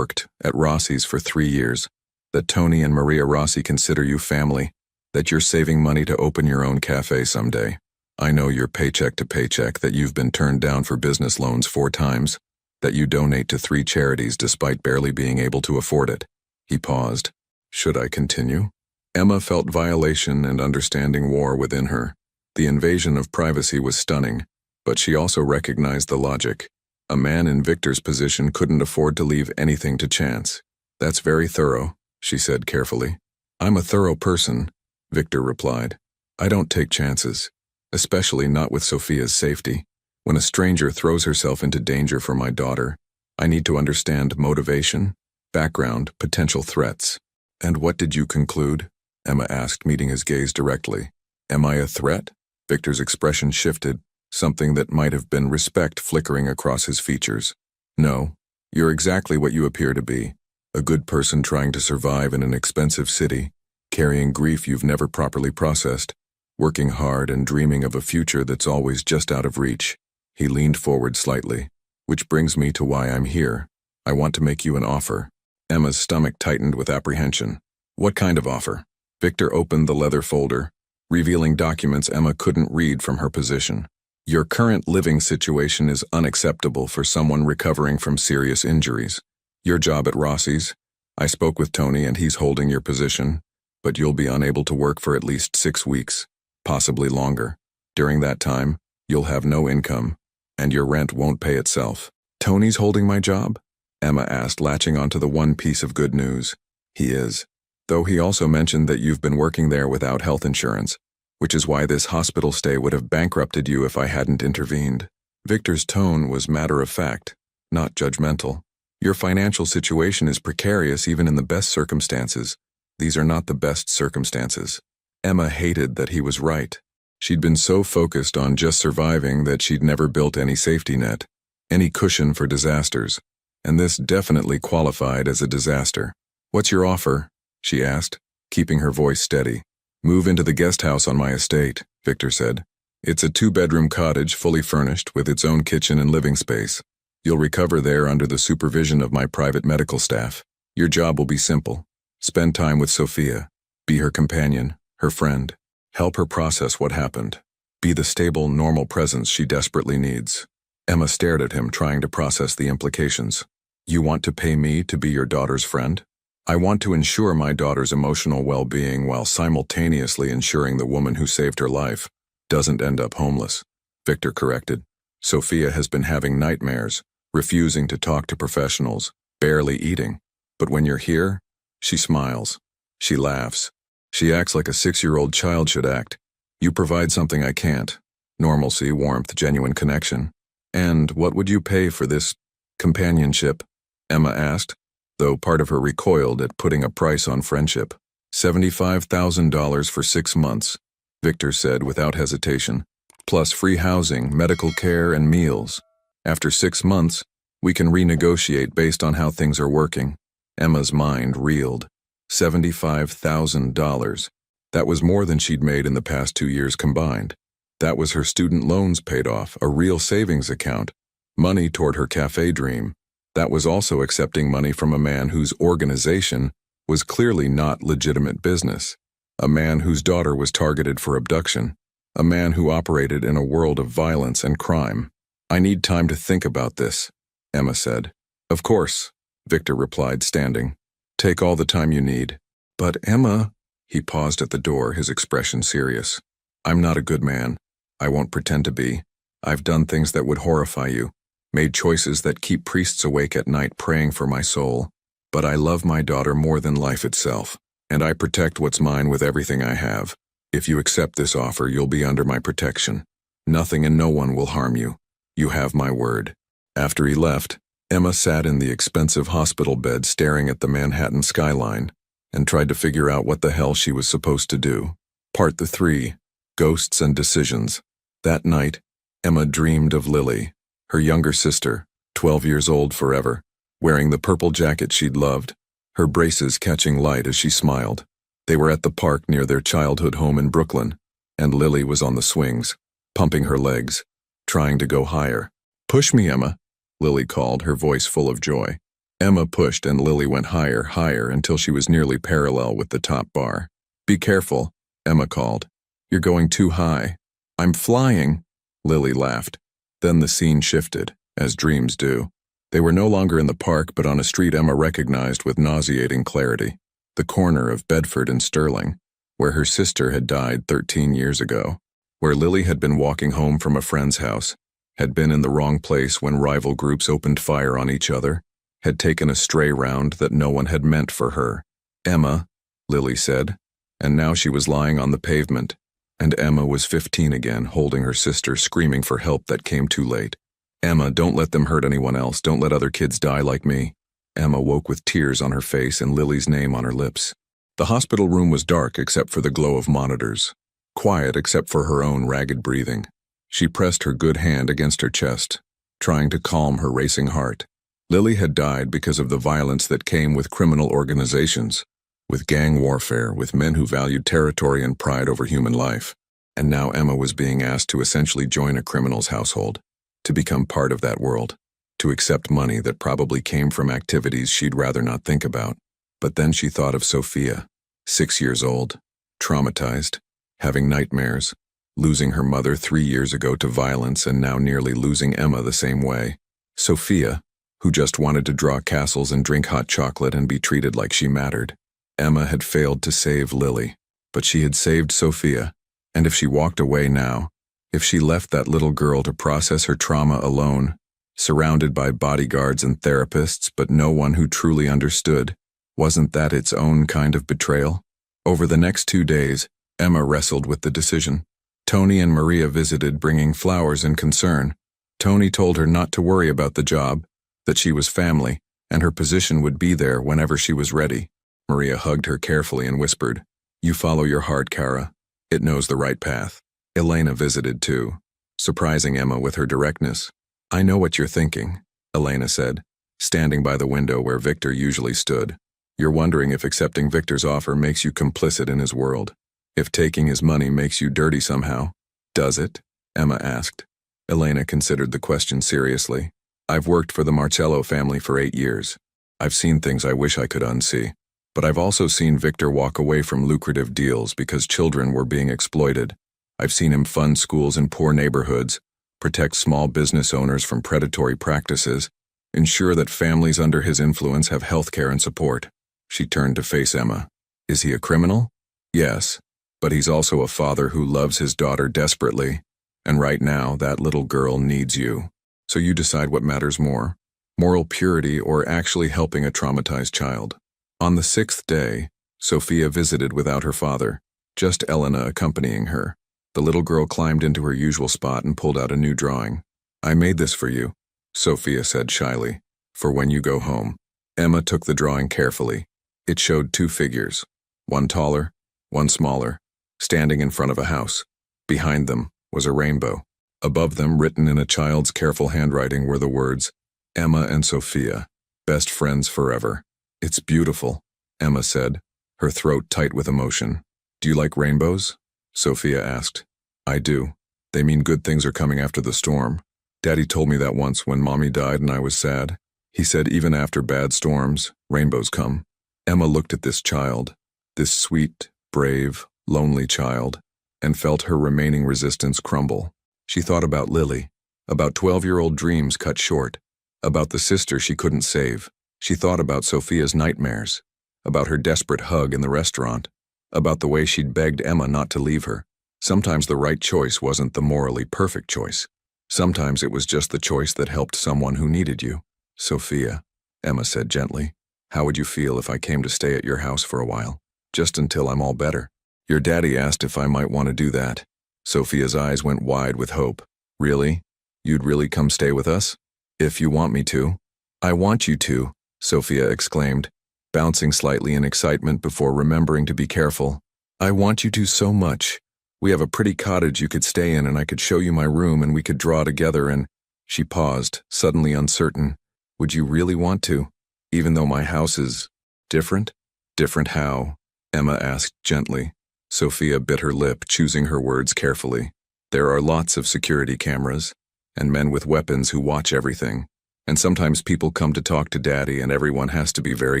at Rossi's for 3 years, that Tony and Maria Rossi consider you family, that you're saving money to open your own cafe someday. I know you're paycheck to paycheck, that you've been turned down for business loans 4 times, that you donate to 3 charities despite barely being able to afford it. He paused. Should I continue? Emma felt violation and understanding war within her. The invasion of privacy was stunning, but she also recognized the logic. A man in Victor's position couldn't afford to leave anything to chance. That's very thorough, she said carefully. I'm a thorough person, Victor replied. I don't take chances, especially not with Sophia's safety. When a stranger throws herself into danger for my daughter, I need to understand motivation, background, potential threats. And what did you conclude? Emma asked, meeting his gaze directly. Am I a threat? Victor's expression shifted, something that might have been respect flickering across his features. No, you're exactly what you appear to be. A good person trying to survive in an expensive city, carrying grief you've never properly processed, working hard and dreaming of a future that's always just out of reach. He leaned forward slightly. Which brings me to why I'm here. I want to make you an offer. Emma's stomach tightened with apprehension. What kind of offer? Victor opened the leather folder, revealing documents Emma couldn't read from her position. Your current living situation is unacceptable for someone recovering from serious injuries. Your job at Rossi's, I spoke with Tony and he's holding your position, but you'll be unable to work for at least 6 weeks, possibly longer. During that time, you'll have no income, and your rent won't pay itself. Tony's holding my job? Emma asked, latching onto the one piece of good news. He is. Though he also mentioned that you've been working there without health insurance, which is why this hospital stay would have bankrupted you if I hadn't intervened. Victor's tone was matter-of-fact, not judgmental. Your financial situation is precarious even in the best circumstances. These are not the best circumstances. Emma hated that he was right. She'd been so focused on just surviving that she'd never built any safety net, any cushion for disasters, and this definitely qualified as a disaster. What's your offer? She asked, keeping her voice steady. Move into the guest house on my estate, Victor said. It's a 2-bedroom cottage fully furnished with its own kitchen and living space. You'll recover there under the supervision of my private medical staff. Your job will be simple. Spend time with Sophia. Be her companion, her friend. Help her process what happened. Be the stable, normal presence she desperately needs. Emma stared at him, trying to process the implications. You want to pay me to be your daughter's friend? I want to ensure my daughter's emotional well-being while simultaneously ensuring the woman who saved her life doesn't end up homeless, Victor corrected. Sophia has been having nightmares, refusing to talk to professionals, barely eating. But when you're here, she smiles. She laughs. She acts like a 6-year-old child should act. You provide something I can't. Normalcy, warmth, genuine connection. And what would you pay for this companionship? Emma asked, though part of her recoiled at putting a price on friendship. $75,000 for 6 months, Victor said without hesitation, plus free housing, medical care, and meals. After 6 months, we can renegotiate based on how things are working. Emma's mind reeled. $75,000. That was more than she'd made in the past 2 years combined. That was her student loans paid off, a real savings account, money toward her cafe dream. That was also accepting money from a man whose organization was clearly not legitimate business, a man whose daughter was targeted for abduction, a man who operated in a world of violence and crime. I need time to think about this, Emma said. Of course, Victor replied, standing. Take all the time you need. But Emma, he paused at the door, his expression serious. I'm not a good man. I won't pretend to be. I've done things that would horrify you, made choices that keep priests awake at night praying for my soul. But I love my daughter more than life itself, and I protect what's mine with everything I have. If you accept this offer, you'll be under my protection. Nothing and no one will harm you. You have my word. After he left, Emma sat in the expensive hospital bed staring at the Manhattan skyline and tried to figure out what the hell she was supposed to do. Part 3, Ghosts and Decisions. That night, Emma dreamed of Lily, her younger sister, 12 years old forever, wearing the purple jacket she'd loved, her braces catching light as she smiled. They were at the park near their childhood home in Brooklyn, and Lily was on the swings, pumping her legs, trying to go higher. Push me, Emma, Lily called, her voice full of joy. Emma pushed and Lily went higher, higher, until she was nearly parallel with the top bar. Be careful, Emma called. You're going too high. I'm flying, Lily laughed. Then the scene shifted, as dreams do. They were no longer in the park, but on a street Emma recognized with nauseating clarity, the corner of Bedford and Sterling, where her sister had died 13 years ago, where Lily had been walking home from a friend's house, had been in the wrong place when rival groups opened fire on each other, had taken a stray round that no one had meant for her. Emma, Lily said, and now she was lying on the pavement, and Emma was 15 again, holding her sister, screaming for help that came too late. Emma, don't let them hurt anyone else. Don't let other kids die like me. Emma woke with tears on her face and Lily's name on her lips. The hospital room was dark except for the glow of monitors, quiet except for her own ragged breathing. She pressed her good hand against her chest, trying to calm her racing heart. Lily had died because of the violence that came with criminal organizations, with gang warfare, with men who valued territory and pride over human life. And now Emma was being asked to essentially join a criminal's household, to become part of that world, to accept money that probably came from activities she'd rather not think about. But then she thought of Sophia, 6 years old, traumatized, having nightmares, losing her mother 3 years ago to violence and now nearly losing Emma the same way. Sophia, who just wanted to draw castles and drink hot chocolate and be treated like she mattered. Emma had failed to save Lily, but she had saved Sophia, and if she walked away now, If she left that little girl to process her trauma alone, surrounded by bodyguards and therapists but no one who truly understood, wasn't that its own kind of betrayal? Over the next 2 days, Emma wrestled with the decision. Tony and Maria visited, bringing flowers and concern. Tony told her not to worry about the job, that she was family, and her position would be there whenever she was ready. Maria hugged her carefully and whispered, "You follow your heart, Cara. It knows the right path." Elena visited too, surprising Emma with her directness. "I know what you're thinking," Elena said, standing by the window where Victor usually stood. "You're wondering if accepting Victor's offer makes you complicit in his world. If taking his money makes you dirty somehow." "Does it?" Emma asked. Elena considered the question seriously. "I've worked for the Marcello family for 8 years. I've seen things I wish I could unsee. But I've also seen Victor walk away from lucrative deals because children were being exploited. I've seen him fund schools in poor neighborhoods, protect small business owners from predatory practices, ensure that families under his influence have health care and support." She turned to face Emma. "Is he a criminal?" "Yes, but he's also a father who loves his daughter desperately, and right now that little girl needs you. So you decide what matters more, moral purity or actually helping a traumatized child." On the 6th day, Sophia visited without her father, just Elena accompanying her. The little girl climbed into her usual spot and pulled out a new drawing. "I made this for you," Sophia said shyly, "for when you go home." Emma took the drawing carefully. It showed 2 figures, one taller, one smaller, standing in front of a house. Behind them was a rainbow. Above them, written in a child's careful handwriting, were the words, "Emma and Sophia, best friends forever." "It's beautiful," Emma said, her throat tight with emotion. "Do you like rainbows?" Sophia asked. "I do. They mean good things are coming after the storm. Daddy told me that once when Mommy died and I was sad. He said even after bad storms, rainbows come." Emma looked at this child, this sweet, brave, lonely child, and felt her remaining resistance crumble. She thought about Lily, about 12-year-old dreams cut short, about the sister she couldn't save. She thought about Sophia's nightmares, about her desperate hug in the restaurant, about the way she'd begged Emma not to leave her. Sometimes the right choice wasn't the morally perfect choice. Sometimes it was just the choice that helped someone who needed you. "Sophia," Emma said gently, "how would you feel if I came to stay at your house for a while, just until I'm all better?" "Your daddy asked if I might want to do that." Sophia's eyes went wide with hope. "Really? You'd really come stay with us?" "If you want me to." "I want you to," Sophia exclaimed, bouncing slightly in excitement before remembering to be careful. "I want you to so much. We have a pretty cottage you could stay in and I could show you my room and we could draw together and—" She paused, suddenly uncertain. "Would you really want to, even though my house is different?" "Different how?" Emma asked gently. Sophia bit her lip, choosing her words carefully. "There are lots of security cameras, and men with weapons who watch everything. And sometimes people come to talk to Daddy and everyone has to be very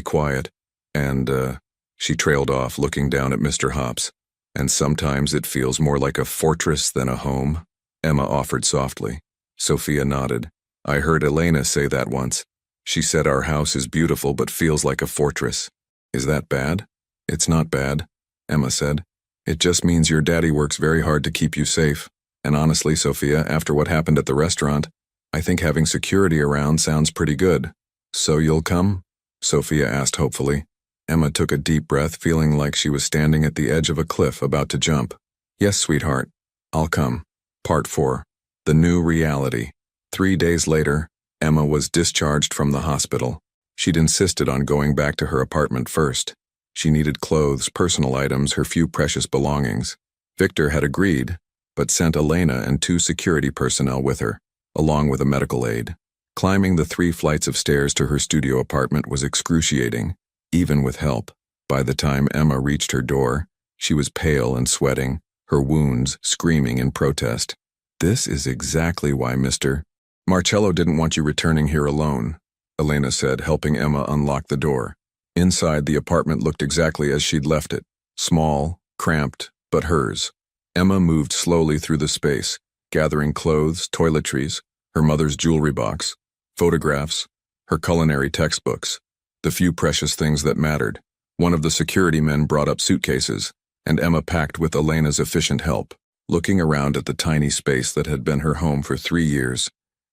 quiet. And, she trailed off, looking down at Mr. Hops. "And sometimes it feels more like a fortress than a home," Emma offered softly. Sophia nodded. "I heard Elena say that once. She said our house is beautiful but feels like a fortress." "Is that bad?" "It's not bad," Emma said. "It just means your daddy works very hard to keep you safe. And honestly, Sophia, after what happened at the restaurant, I think having security around sounds pretty good." "So you'll come?" Sophia asked hopefully. Emma took a deep breath, feeling like she was standing at the edge of a cliff about to jump. "Yes, sweetheart. I'll come." Part 4. The New Reality. 3 days later, Emma was discharged from the hospital. She'd insisted on going back to her apartment first. She needed clothes, personal items, her few precious belongings. Victor had agreed, but sent Elena and 2 security personnel with her, along with a medical aide. Climbing the 3 flights of stairs to her studio apartment was excruciating, even with help. By the time Emma reached her door, she was pale and sweating, her wounds screaming in protest. "This is exactly why Mr. Marcello didn't want you returning here alone," Elena said, helping Emma unlock the door. Inside, the apartment looked exactly as she'd left it, small, cramped, but hers. Emma moved slowly through the space, gathering clothes, toiletries, her mother's jewelry box, photographs, her culinary textbooks, the few precious things that mattered. One of the security men brought up suitcases, and Emma packed with Elena's efficient help. Looking around at the tiny space that had been her home for 3 years,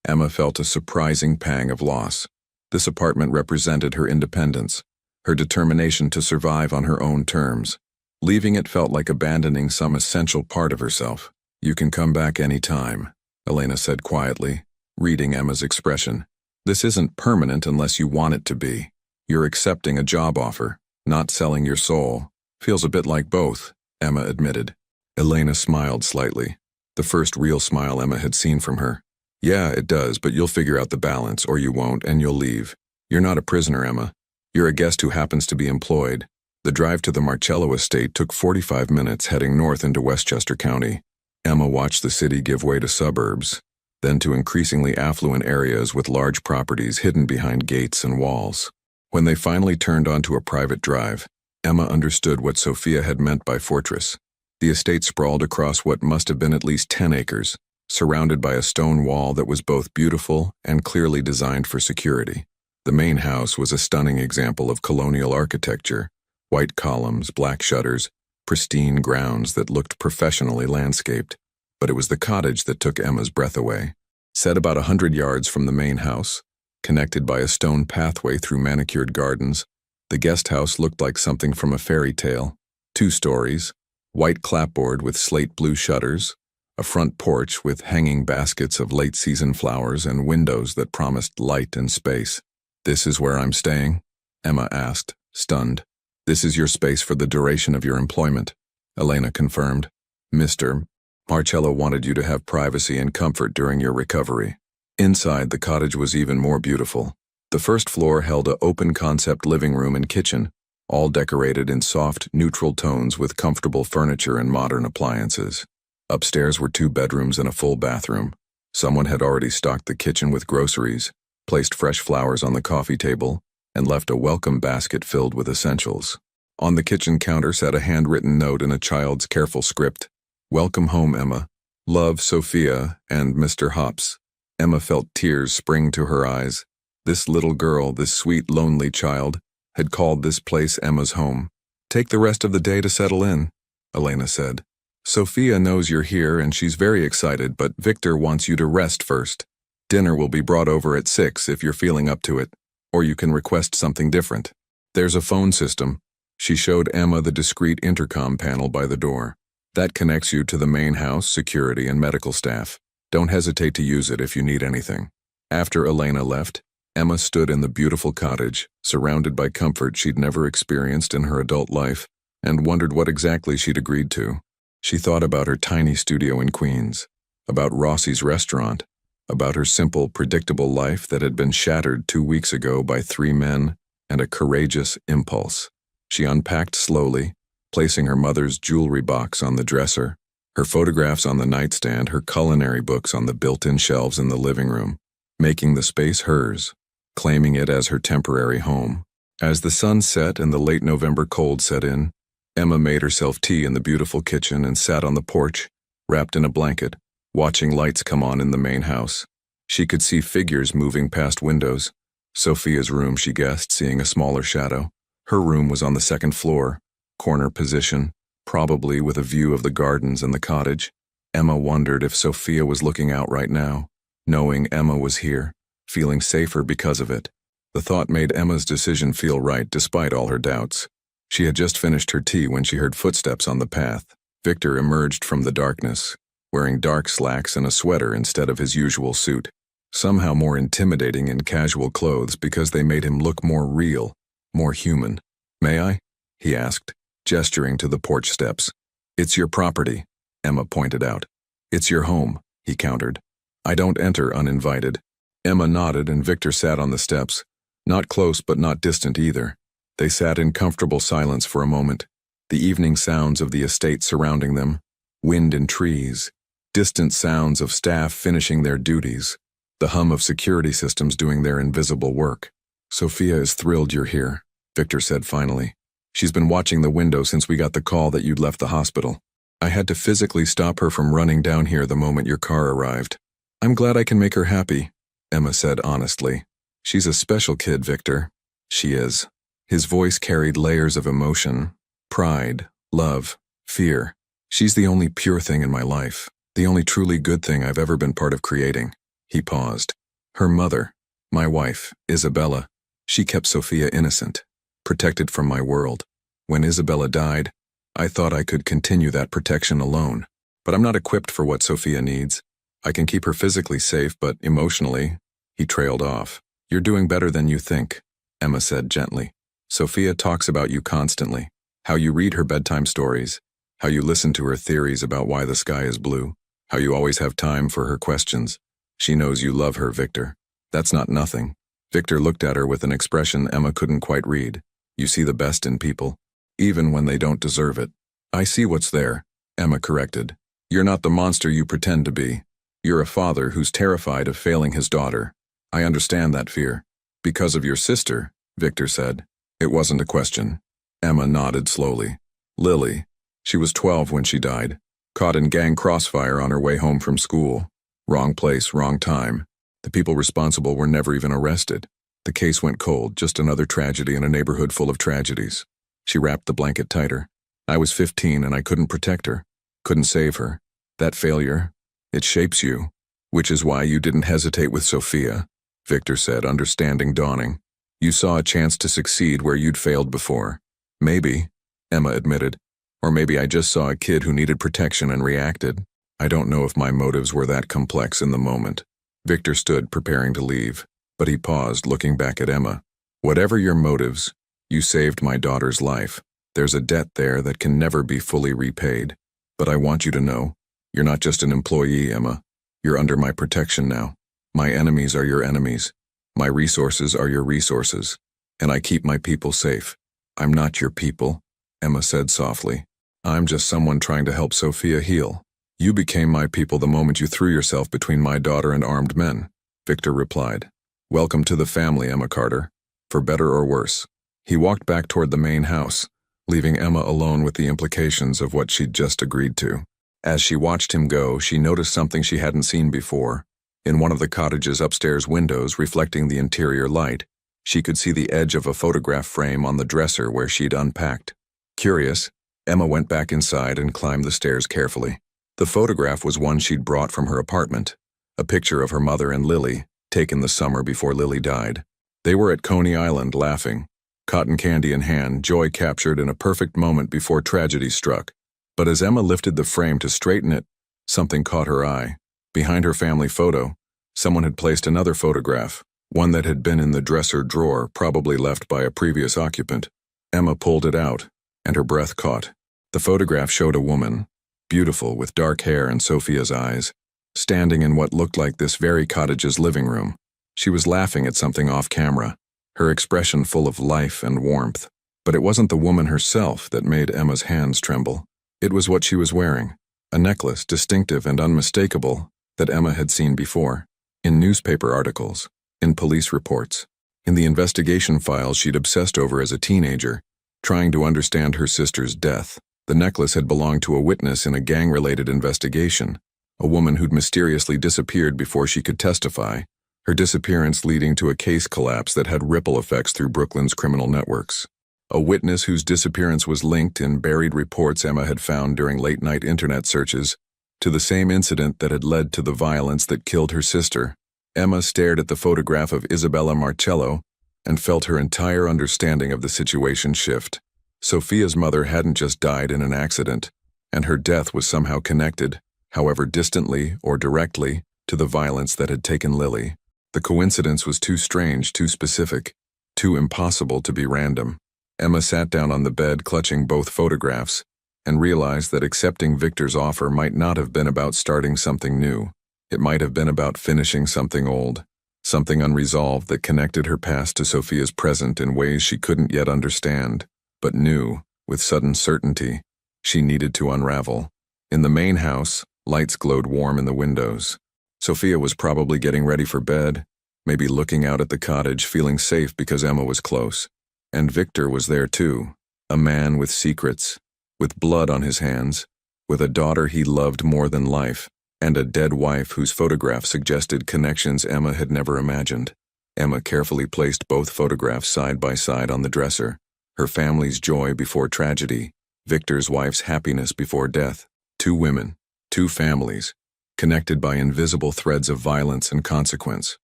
Emma felt a surprising pang of loss. This apartment represented her independence, her determination to survive on her own terms. Leaving it felt like abandoning some essential part of herself. "You can come back any time," Elena said quietly, reading Emma's expression. "This isn't permanent unless you want it to be. You're accepting a job offer, not selling your soul." "Feels a bit like both," Emma admitted. Elena smiled slightly, the first real smile Emma had seen from her. "Yeah, it does, but you'll figure out the balance, or you won't, and you'll leave. You're not a prisoner, Emma. You're a guest who happens to be employed." The drive to the Marcello estate took 45 minutes heading north into Westchester County. Emma watched the city give way to suburbs, then to increasingly affluent areas with large properties hidden behind gates and walls. When they finally turned onto a private drive, Emma understood what Sophia had meant by fortress. The estate sprawled across what must have been at least 10 acres, surrounded by a stone wall that was both beautiful and clearly designed for security. The main house was a stunning example of colonial architecture: white columns, black shutters, pristine grounds that looked professionally landscaped. But it was the cottage that took Emma's breath away. Set about 100 yards from the main house, connected by a stone pathway through manicured gardens, the guest house looked like something from a fairy tale. 2 stories, white clapboard with slate blue shutters, a front porch with hanging baskets of late-season flowers and windows that promised light and space. "This is where I'm staying?" Emma asked, stunned. "This is your space for the duration of your employment," Elena confirmed. "Mr. Marcello wanted you to have privacy and comfort during your recovery." Inside, the cottage was even more beautiful. The first floor held an open-concept living room and kitchen, all decorated in soft, neutral tones with comfortable furniture and modern appliances. Upstairs were 2 bedrooms and a full bathroom. Someone had already stocked the kitchen with groceries, placed fresh flowers on the coffee table, and left a welcome basket filled with essentials. On the kitchen counter sat a handwritten note in a child's careful script. "Welcome home, Emma. Love, Sophia and Mr. Hops." Emma felt tears spring to her eyes. This little girl, this sweet, lonely child, had called this place Emma's home. "Take the rest of the day to settle in," Elena said. "Sophia knows you're here and she's very excited, but Victor wants you to rest first. Dinner will be brought over at 6 if you're feeling up to it, or you can request something different. There's a phone system." She showed Emma the discreet intercom panel by the door. "That connects you to the main house, security, and medical staff. Don't hesitate to use it if you need anything." After Elena left, Emma stood in the beautiful cottage, surrounded by comfort she'd never experienced in her adult life, and wondered what exactly she'd agreed to. She thought about her tiny studio in Queens, about Rossi's restaurant, about her simple, predictable life that had been shattered 2 weeks ago by 3 men and a courageous impulse. She unpacked slowly, placing her mother's jewelry box on the dresser, her photographs on the nightstand, her culinary books on the built-in shelves in the living room, making the space hers, claiming it as her temporary home. As the sun set and the late November cold set in, Emma made herself tea in the beautiful kitchen and sat on the porch, wrapped in a blanket, watching lights come on in the main house. She could see figures moving past windows. Sophia's room, she guessed, seeing a smaller shadow. Her room was on the 2nd floor, corner position, probably with a view of the gardens and the cottage. Emma wondered if Sophia was looking out right now, knowing Emma was here, feeling safer because of it. The thought made Emma's decision feel right despite all her doubts. She had just finished her tea when she heard footsteps on the path. Victor emerged from the darkness, wearing dark slacks and a sweater instead of his usual suit, somehow more intimidating in casual clothes because they made him look more real, more human. "May I?" he asked, gesturing to the porch steps. "It's your property," Emma pointed out. "It's your home," he countered. "I don't enter uninvited." Emma nodded and Victor sat on the steps, not close but not distant either. They sat in comfortable silence for a moment, the evening sounds of the estate surrounding them, wind in trees, distant sounds of staff finishing their duties, the hum of security systems doing their invisible work. "Sophia is thrilled you're here," Victor said finally. "She's been watching the window since we got the call that you'd left the hospital. I had to physically stop her from running down here the moment your car arrived. I'm glad I can make her happy," Emma said honestly. "She's a special kid, Victor." "She is." His voice carried layers of emotion, pride, love, fear. She's the only pure thing in my life, the only truly good thing I've ever been part of creating. He paused. Her mother, my wife, Isabella, she kept Sophia innocent, protected from my world. When Isabella died, I thought I could continue that protection alone. But I'm not equipped for what Sophia needs. I can keep her physically safe, but emotionally, he trailed off. You're doing better than you think, Emma said gently. Sophia talks about you constantly, how you read her bedtime stories, how you listen to her theories about why the sky is blue, how you always have time for her questions. She knows you love her, Victor. That's not nothing. Victor looked at her with an expression Emma couldn't quite read. You see the best in people, even when they don't deserve it. I see what's there, Emma corrected. You're not the monster you pretend to be. You're a father who's terrified of failing his daughter. I understand that fear. Because of your sister, Victor said. It wasn't a question. Emma nodded slowly. Lily. She was 12 when she died, caught in gang crossfire on her way home from school. Wrong place, wrong time. The people responsible were never even arrested. The case went cold, just another tragedy in a neighborhood full of tragedies. She wrapped the blanket tighter. I was 15 and I couldn't protect her, couldn't save her. That failure, it shapes you, which is why you didn't hesitate with Sophia, Victor said, understanding dawning. You saw a chance to succeed where you'd failed before. Maybe, Emma admitted, or maybe I just saw a kid who needed protection and reacted. I don't know if my motives were that complex in the moment. Victor stood, preparing to leave, but he paused, looking back at Emma. Whatever your motives, you saved my daughter's life. There's a debt there that can never be fully repaid. But I want you to know, you're not just an employee, Emma. You're under my protection now. My enemies are your enemies. My resources are your resources. And I keep my people safe. I'm not your people, Emma said softly. I'm just someone trying to help Sophia heal. You became my people the moment you threw yourself between my daughter and armed men, Victor replied. Welcome to the family, Emma Carter, for better or worse. He walked back toward the main house, leaving Emma alone with the implications of what she'd just agreed to. As she watched him go, she noticed something she hadn't seen before. In one of the cottage's upstairs windows reflecting the interior light, she could see the edge of a photograph frame on the dresser where she'd unpacked. Curious, Emma went back inside and climbed the stairs carefully. The photograph was one she'd brought from her apartment, a picture of her mother and Lily, taken the summer before Lily died. They were at Coney Island laughing, cotton candy in hand, joy captured in a perfect moment before tragedy struck. But as Emma lifted the frame to straighten it, something caught her eye. Behind her family photo, someone had placed another photograph, one that had been in the dresser drawer, probably left by a previous occupant. Emma pulled it out, and her breath caught. The photograph showed a woman, beautiful with dark hair and Sophia's eyes, standing in what looked like this very cottage's living room. She was laughing at something off camera, her expression full of life and warmth. But it wasn't the woman herself that made Emma's hands tremble. It was what she was wearing, a necklace distinctive and unmistakable that Emma had seen before, in newspaper articles, in police reports, in the investigation files she'd obsessed over as a teenager, trying to understand her sister's death. The necklace had belonged to a witness in a gang-related investigation, a woman who'd mysteriously disappeared before she could testify, her disappearance leading to a case collapse that had ripple effects through Brooklyn's criminal networks. A witness whose disappearance was linked in buried reports Emma had found during late-night internet searches to the same incident that had led to the violence that killed her sister. Emma stared at the photograph of Isabella Marcello and felt her entire understanding of the situation shift. Sophia's mother hadn't just died in an accident, and her death was somehow connected, however distantly or directly, to the violence that had taken Lily. The coincidence was too strange, too specific, too impossible to be random. Emma sat down on the bed, clutching both photographs, and realized that accepting Victor's offer might not have been about starting something new. It might have been about finishing something old, something unresolved that connected her past to Sophia's present in ways she couldn't yet understand, but knew, with sudden certainty, she needed to unravel. In the main house, lights glowed warm in the windows. Sophia was probably getting ready for bed, maybe looking out at the cottage, feeling safe because Emma was close. And Victor was there too, a man with secrets, with blood on his hands, with a daughter he loved more than life, and a dead wife whose photograph suggested connections Emma had never imagined. Emma carefully placed both photographs side by side on the dresser, her family's joy before tragedy, Victor's wife's happiness before death. Two women, two families, connected by invisible threads of violence and consequence.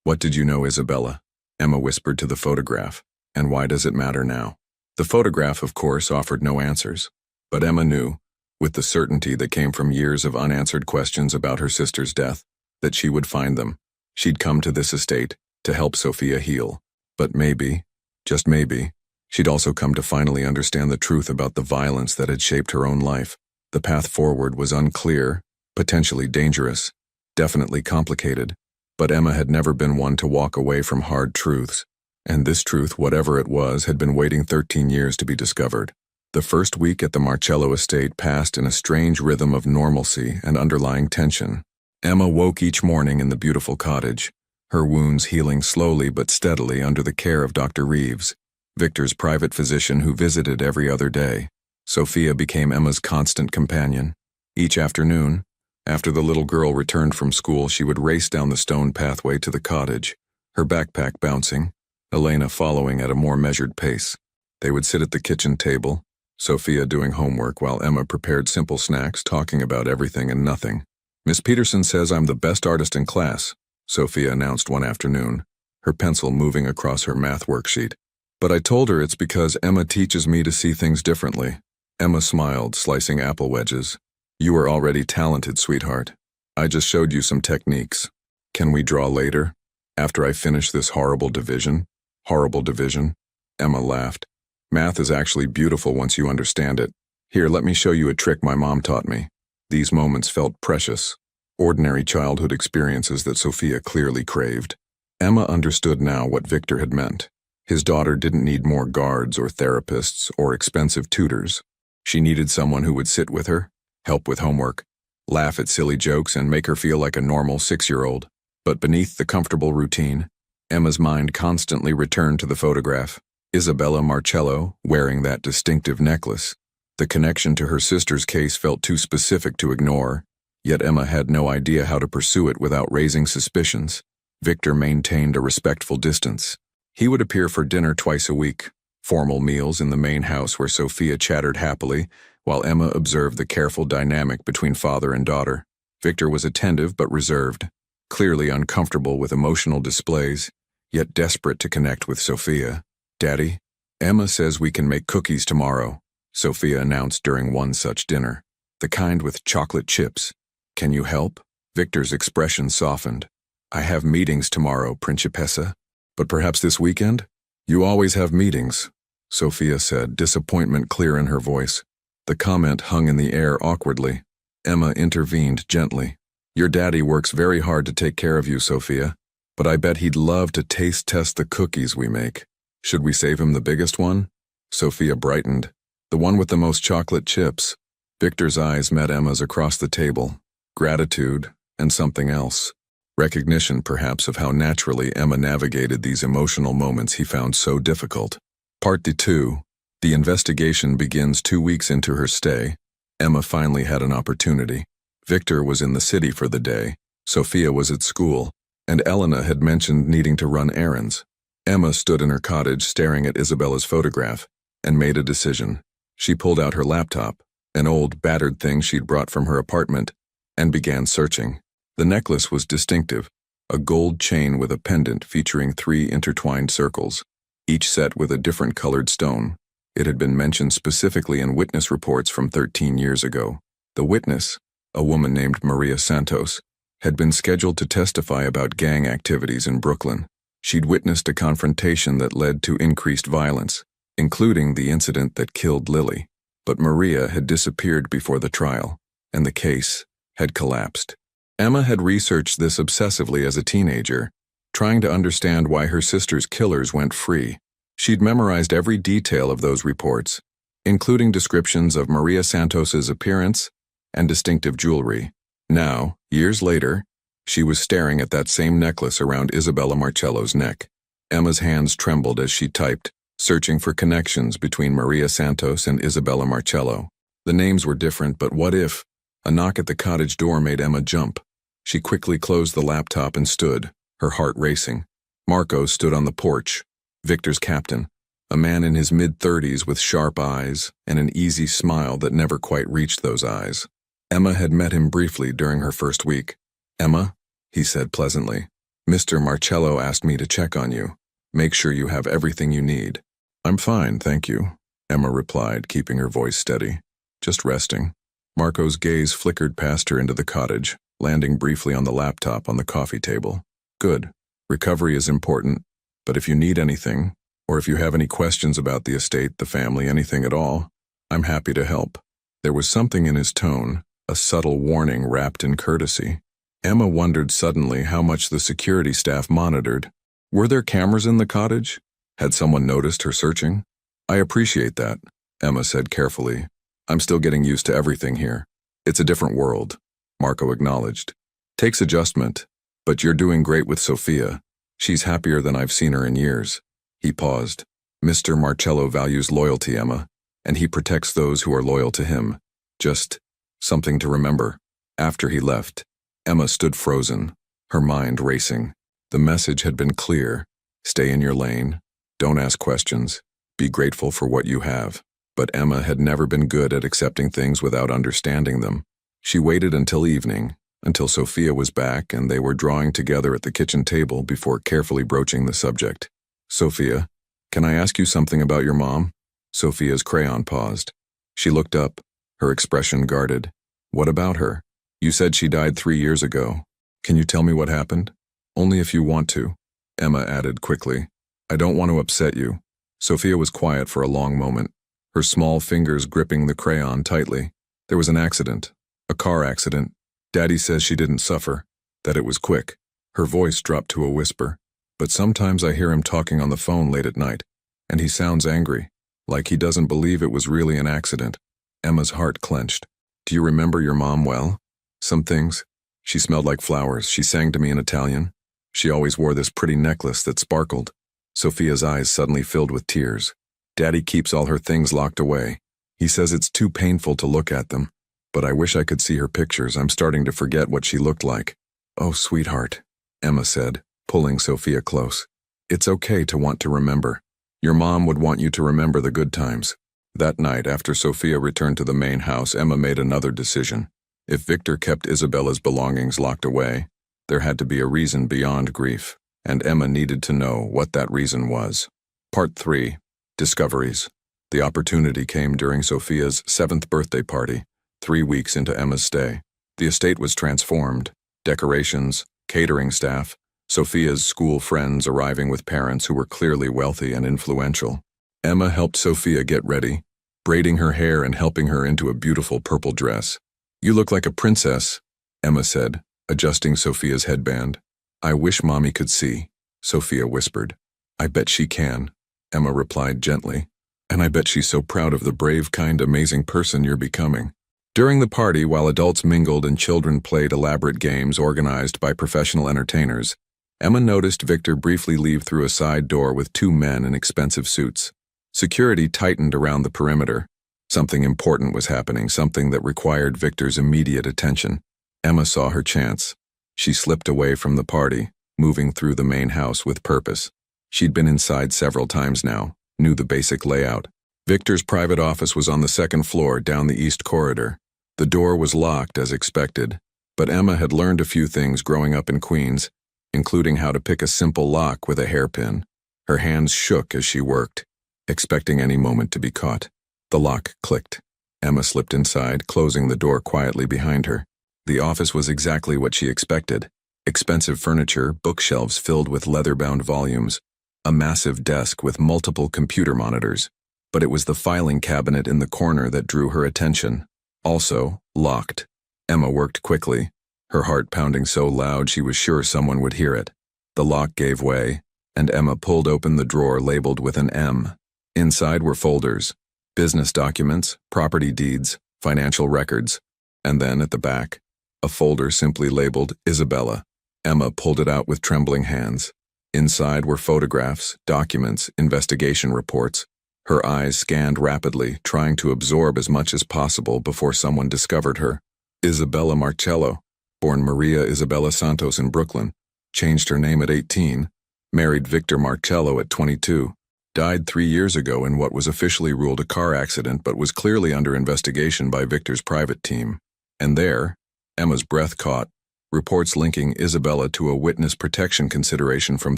What did you know, Isabella? Emma whispered to the photograph. And why does it matter now? The photograph, of course, offered no answers. But Emma knew, with the certainty that came from years of unanswered questions about her sister's death, that she would find them. She'd come to this estate to help Sophia heal. But maybe, just maybe, she'd also come to finally understand the truth about the violence that had shaped her own life. The path forward was unclear, potentially dangerous, definitely complicated. But Emma had never been one to walk away from hard truths. And this truth, whatever it was, had been waiting 13 years to be discovered. The first week at the Marcello estate passed in a strange rhythm of normalcy and underlying tension. Emma woke each morning in the beautiful cottage, her wounds healing slowly but steadily under the care of Dr. Reeves, Victor's private physician who visited every other day. Sophia became Emma's constant companion. Each afternoon, after the little girl returned from school, she would race down the stone pathway to the cottage, her backpack bouncing, Elena following at a more measured pace. They would sit at the kitchen table, Sophia doing homework while Emma prepared simple snacks, talking about everything and nothing. "Miss Peterson says I'm the best artist in class," Sophia announced one afternoon, her pencil moving across her math worksheet. "But I told her it's because Emma teaches me to see things differently." Emma smiled, slicing apple wedges. "You are already talented, sweetheart. I just showed you some techniques. Can we draw later, after I finish this horrible division?" "Horrible division?" Emma laughed. "Math is actually beautiful once you understand it. Here, let me show you a trick my mom taught me." These moments felt precious, ordinary childhood experiences that Sophia clearly craved. Emma understood now what Victor had meant. His daughter didn't need more guards or therapists or expensive tutors. She needed someone who would sit with her, help with homework, laugh at silly jokes, and make her feel like a normal 6-year-old. But beneath the comfortable routine, Emma's mind constantly returned to the photograph. Isabella Marcello, wearing that distinctive necklace. The connection to her sister's case felt too specific to ignore, yet Emma had no idea how to pursue it without raising suspicions. Victor maintained a respectful distance. He would appear for dinner twice a week, formal meals in the main house where Sophia chattered happily, while Emma observed the careful dynamic between father and daughter. Victor was attentive but reserved, clearly uncomfortable with emotional displays, yet desperate to connect with Sophia. "Daddy, Emma says we can make cookies tomorrow," Sophia announced during one such dinner. "The kind with chocolate chips. Can you help?" Victor's expression softened. "I have meetings tomorrow, Principessa. But perhaps this weekend?" "You always have meetings," Sophia said, disappointment clear in her voice. The comment hung in the air awkwardly. Emma intervened gently. "Your daddy works very hard to take care of you, Sophia, but I bet he'd love to taste test the cookies we make. Should we save him the biggest one?" Sophia brightened. "The one with the most chocolate chips." Victor's eyes met Emma's across the table. Gratitude and something else. Recognition, perhaps, of how naturally Emma navigated these emotional moments he found so difficult. Part 2. The investigation begins 2 weeks into her stay. Emma finally had an opportunity. Victor was in the city for the day, Sophia was at school, and Elena had mentioned needing to run errands. Emma stood in her cottage staring at Isabella's photograph, and made a decision. She pulled out her laptop, an old, battered thing she'd brought from her apartment, and began searching. The necklace was distinctive, a gold chain with a pendant featuring 3 intertwined circles, each set with a different colored stone. It had been mentioned specifically in witness reports from 13 years ago. The witness, a woman named Maria Santos, had been scheduled to testify about gang activities in Brooklyn. She'd witnessed a confrontation that led to increased violence, including the incident that killed Lily. But Maria had disappeared before the trial, and the case had collapsed. Emma had researched this obsessively as a teenager, trying to understand why her sister's killers went free. She'd memorized every detail of those reports, including descriptions of Maria Santos's appearance and distinctive jewelry. Now, years later, she was staring at that same necklace around Isabella Marcello's neck. Emma's hands trembled as she typed, searching for connections between Maria Santos and Isabella Marcello. The names were different, but what if? A knock at the cottage door made Emma jump. She quickly closed the laptop and stood, her heart racing. Marco stood on the porch, Victor's captain, a man in his mid-30s with sharp eyes and an easy smile that never quite reached those eyes. Emma had met him briefly during her first week. "Emma," he said pleasantly, "Mr. Marcello asked me to check on you. Make sure you have everything you need." "I'm fine, thank you," Emma replied, keeping her voice steady. "Just resting." Marco's gaze flickered past her into the cottage, landing briefly on the laptop on the coffee table. "Good. Recovery is important, but if you need anything, or if you have any questions about the estate, the family, anything at all, I'm happy to help." There was something in his tone, a subtle warning wrapped in courtesy. Emma wondered suddenly how much the security staff monitored. Were there cameras in the cottage? Had someone noticed her searching? "I appreciate that," Emma said carefully. "I'm still getting used to everything here. It's a different world," Marco acknowledged. "Takes adjustment, but you're doing great with Sophia. She's happier than I've seen her in years." He paused. "Mr. Marcello values loyalty, Emma, and he protects those who are loyal to him. Just something to remember." After he left, Emma stood frozen, her mind racing. The message had been clear. Stay in your lane. Don't ask questions. Be grateful for what you have. But Emma had never been good at accepting things without understanding them. She waited until evening, until Sophia was back and they were drawing together at the kitchen table before carefully broaching the subject. "Sophia, can I ask you something about your mom?" Sophia's crayon paused. She looked up, her expression guarded. "What about her? You said she died 3 years ago. Can you tell me what happened?" "Only if you want to," Emma added quickly. "I don't want to upset you." Sophia was quiet for a long moment, her small fingers gripping the crayon tightly. "There was an accident. A car accident. Daddy says she didn't suffer, that it was quick." Her voice dropped to a whisper. "But sometimes I hear him talking on the phone late at night, and he sounds angry, like he doesn't believe it was really an accident." Emma's heart clenched. "Do you remember your mom well?" "Some things. She smelled like flowers. She sang to me in Italian. She always wore this pretty necklace that sparkled." Sophia's eyes suddenly filled with tears. "Daddy keeps all her things locked away. He says it's too painful to look at them. But I wish I could see her pictures. I'm starting to forget what she looked like." "Oh, sweetheart," Emma said, pulling Sophia close. "It's okay to want to remember. Your mom would want you to remember the good times." That night, after Sophia returned to the main house, Emma made another decision. If Victor kept Isabella's belongings locked away, there had to be a reason beyond grief, and Emma needed to know what that reason was. Part 3. Discoveries. The opportunity came during Sophia's 7th birthday party, 3 weeks into Emma's stay. The estate was transformed. Decorations, catering staff, Sophia's school friends arriving with parents who were clearly wealthy and influential. Emma helped Sophia get ready, braiding her hair and helping her into a beautiful purple dress. "You look like a princess," Emma said, adjusting Sophia's headband. "I wish Mommy could see," Sophia whispered. "I bet she can," Emma replied gently. "And I bet she's so proud of the brave, kind, amazing person you're becoming." During the party, while adults mingled and children played elaborate games organized by professional entertainers, Emma noticed Victor briefly leave through a side door with 2 men in expensive suits. Security tightened around the perimeter. Something important was happening, something that required Victor's immediate attention. Emma saw her chance. She slipped away from the party, moving through the main house with purpose. She'd been inside several times now, knew the basic layout. Victor's private office was on the 2nd floor down the east corridor. The door was locked as expected, but Emma had learned a few things growing up in Queens, including how to pick a simple lock with a hairpin. Her hands shook as she worked, expecting any moment to be caught. The lock clicked. Emma slipped inside, closing the door quietly behind her. The office was exactly what she expected. Expensive furniture, bookshelves filled with leather-bound volumes, a massive desk with multiple computer monitors. But it was the filing cabinet in the corner that drew her attention. Also, locked. Emma worked quickly, her heart pounding so loud she was sure someone would hear it. The lock gave way, and Emma pulled open the drawer labeled with an M. Inside were folders, business documents, property deeds, financial records, and then at the back, a folder simply labeled Isabella. Emma pulled it out with trembling hands. Inside were photographs, documents, investigation reports. Her eyes scanned rapidly, trying to absorb as much as possible before someone discovered her. Isabella Marcello, born Maria Isabella Santos in Brooklyn, changed her name at 18, married Victor Marcello at 22, died 3 years ago in what was officially ruled a car accident but was clearly under investigation by Victor's private team. And there, Emma's breath caught, reports linking Isabella to a witness protection consideration from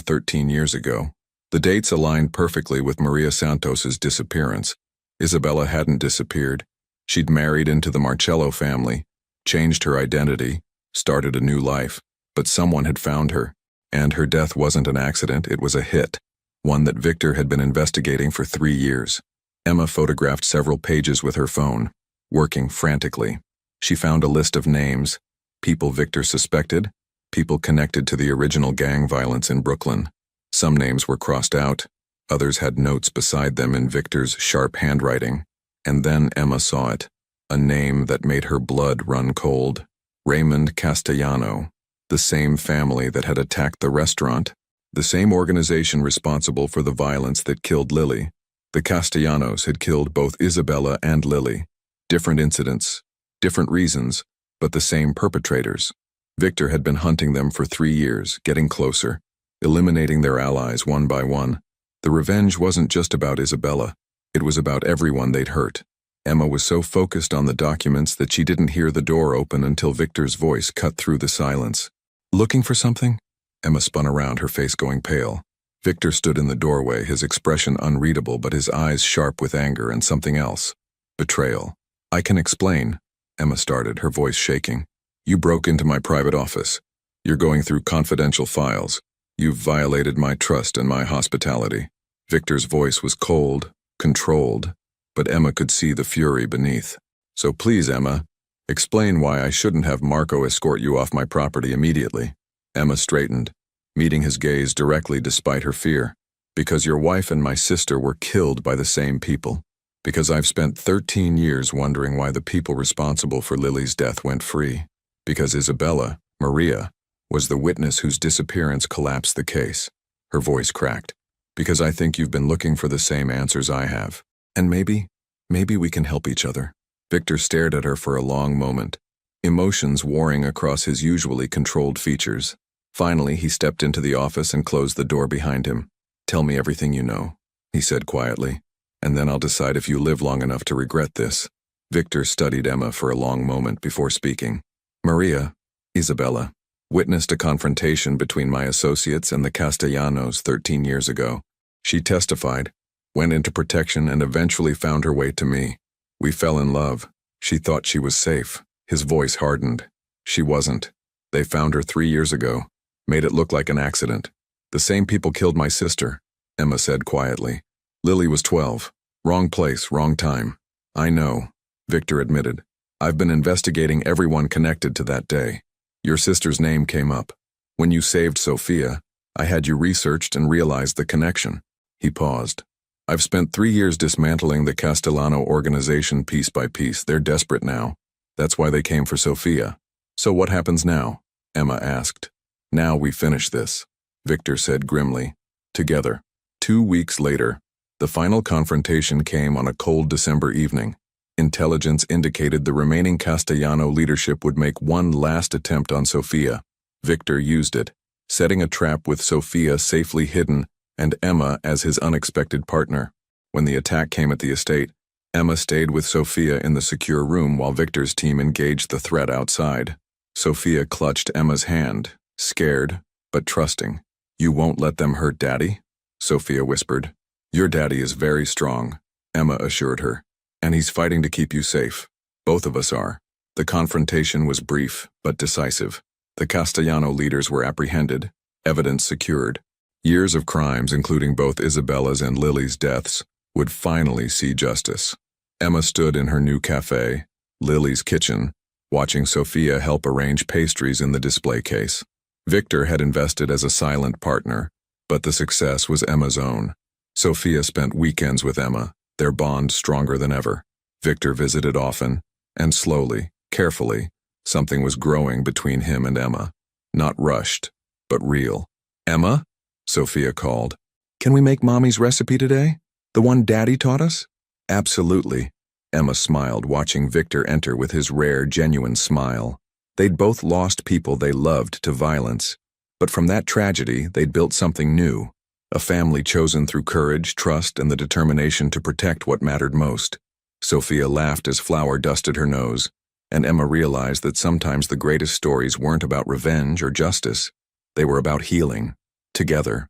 13 years ago. The dates aligned perfectly with Maria Santos's disappearance. Isabella hadn't disappeared. She'd married into the Marcello family, changed her identity, started a new life, but someone had found her, and her death wasn't an accident, it was a hit, one that Victor had been investigating for 3 years. Emma photographed several pages with her phone, working frantically. She found a list of names, people Victor suspected, people connected to the original gang violence in Brooklyn. Some names were crossed out, others had notes beside them in Victor's sharp handwriting. And then Emma saw it, a name that made her blood run cold. Raymond Castellano, the same family that had attacked the restaurant, the same organization responsible for the violence that killed Lily. The Castellanos had killed both Isabella and Lily. Different incidents, different reasons, but the same perpetrators. Victor had been hunting them for 3 years, getting closer, eliminating their allies one by one. The revenge wasn't just about Isabella. It was about everyone they'd hurt. Emma was so focused on the documents that she didn't hear the door open until Victor's voice cut through the silence. "Looking for something?" Emma spun around, her face going pale. Victor stood in the doorway, his expression unreadable but his eyes sharp with anger and something else. Betrayal. "I can explain," Emma started, her voice shaking. "You broke into my private office. You're going through confidential files. You've violated my trust and my hospitality." Victor's voice was cold, controlled, but Emma could see the fury beneath. "So please, Emma, explain why I shouldn't have Marco escort you off my property immediately." Emma straightened, meeting his gaze directly despite her fear. "Because your wife and my sister were killed by the same people. Because I've spent 13 years wondering why the people responsible for Lily's death went free. Because Isabella, Maria, was the witness whose disappearance collapsed the case." Her voice cracked. "Because I think you've been looking for the same answers I have. And maybe we can help each other." Victor stared at her for a long moment, emotions warring across his usually controlled features. Finally, he stepped into the office and closed the door behind him. "Tell me everything you know," he said quietly, "and then I'll decide if you live long enough to regret this." Victor studied Emma for a long moment before speaking. "Maria, Isabella, witnessed a confrontation between my associates and the Castellanos 13 years ago. She testified, went into protection, and eventually found her way to me. We fell in love. She thought she was safe." His voice hardened. "She wasn't. They found her 3 years ago, made it look like an accident. The same people killed my sister," Emma said quietly. "Lily was 12. Wrong place, wrong time." "I know," Victor admitted. "I've been investigating everyone connected to that day. Your sister's name came up. When you saved Sophia, I had you researched and realized the connection." He paused. "I've spent 3 years dismantling the Castellano organization piece by piece. They're desperate now. That's why they came for Sophia." "So what happens now?" Emma asked. "Now we finish this," Victor said grimly. "Together." 2 weeks later, the final confrontation came on a cold December evening. Intelligence indicated the remaining Castellano leadership would make one last attempt on Sophia. Victor used it, setting a trap with Sophia safely hidden and Emma as his unexpected partner. When the attack came at the estate, Emma stayed with Sophia in the secure room while Victor's team engaged the threat outside. Sophia clutched Emma's hand, scared, but trusting. "You won't let them hurt Daddy?" Sophia whispered. "Your daddy is very strong," Emma assured her. "And he's fighting to keep you safe. Both of us are." The confrontation was brief, but decisive. The Castellano leaders were apprehended, evidence secured. Years of crimes, including both Isabella's and Lily's deaths, would finally see justice. Emma stood in her new cafe, Lily's kitchen, watching Sophia help arrange pastries in the display case. Victor had invested as a silent partner, but the success was Emma's own. Sophia spent weekends with Emma, their bond stronger than ever. Victor visited often, and slowly, carefully, something was growing between him and Emma. Not rushed, but real. "Emma?" Sophia called. "Can we make Mommy's recipe today? The one Daddy taught us?" "Absolutely." Emma smiled, watching Victor enter with his rare, genuine smile. They'd both lost people they loved to violence. But from that tragedy, they'd built something new. A family chosen through courage, trust, and the determination to protect what mattered most. Sophia laughed as flour dusted her nose. and Emma realized that sometimes the greatest stories weren't about revenge or justice. They were about healing, together.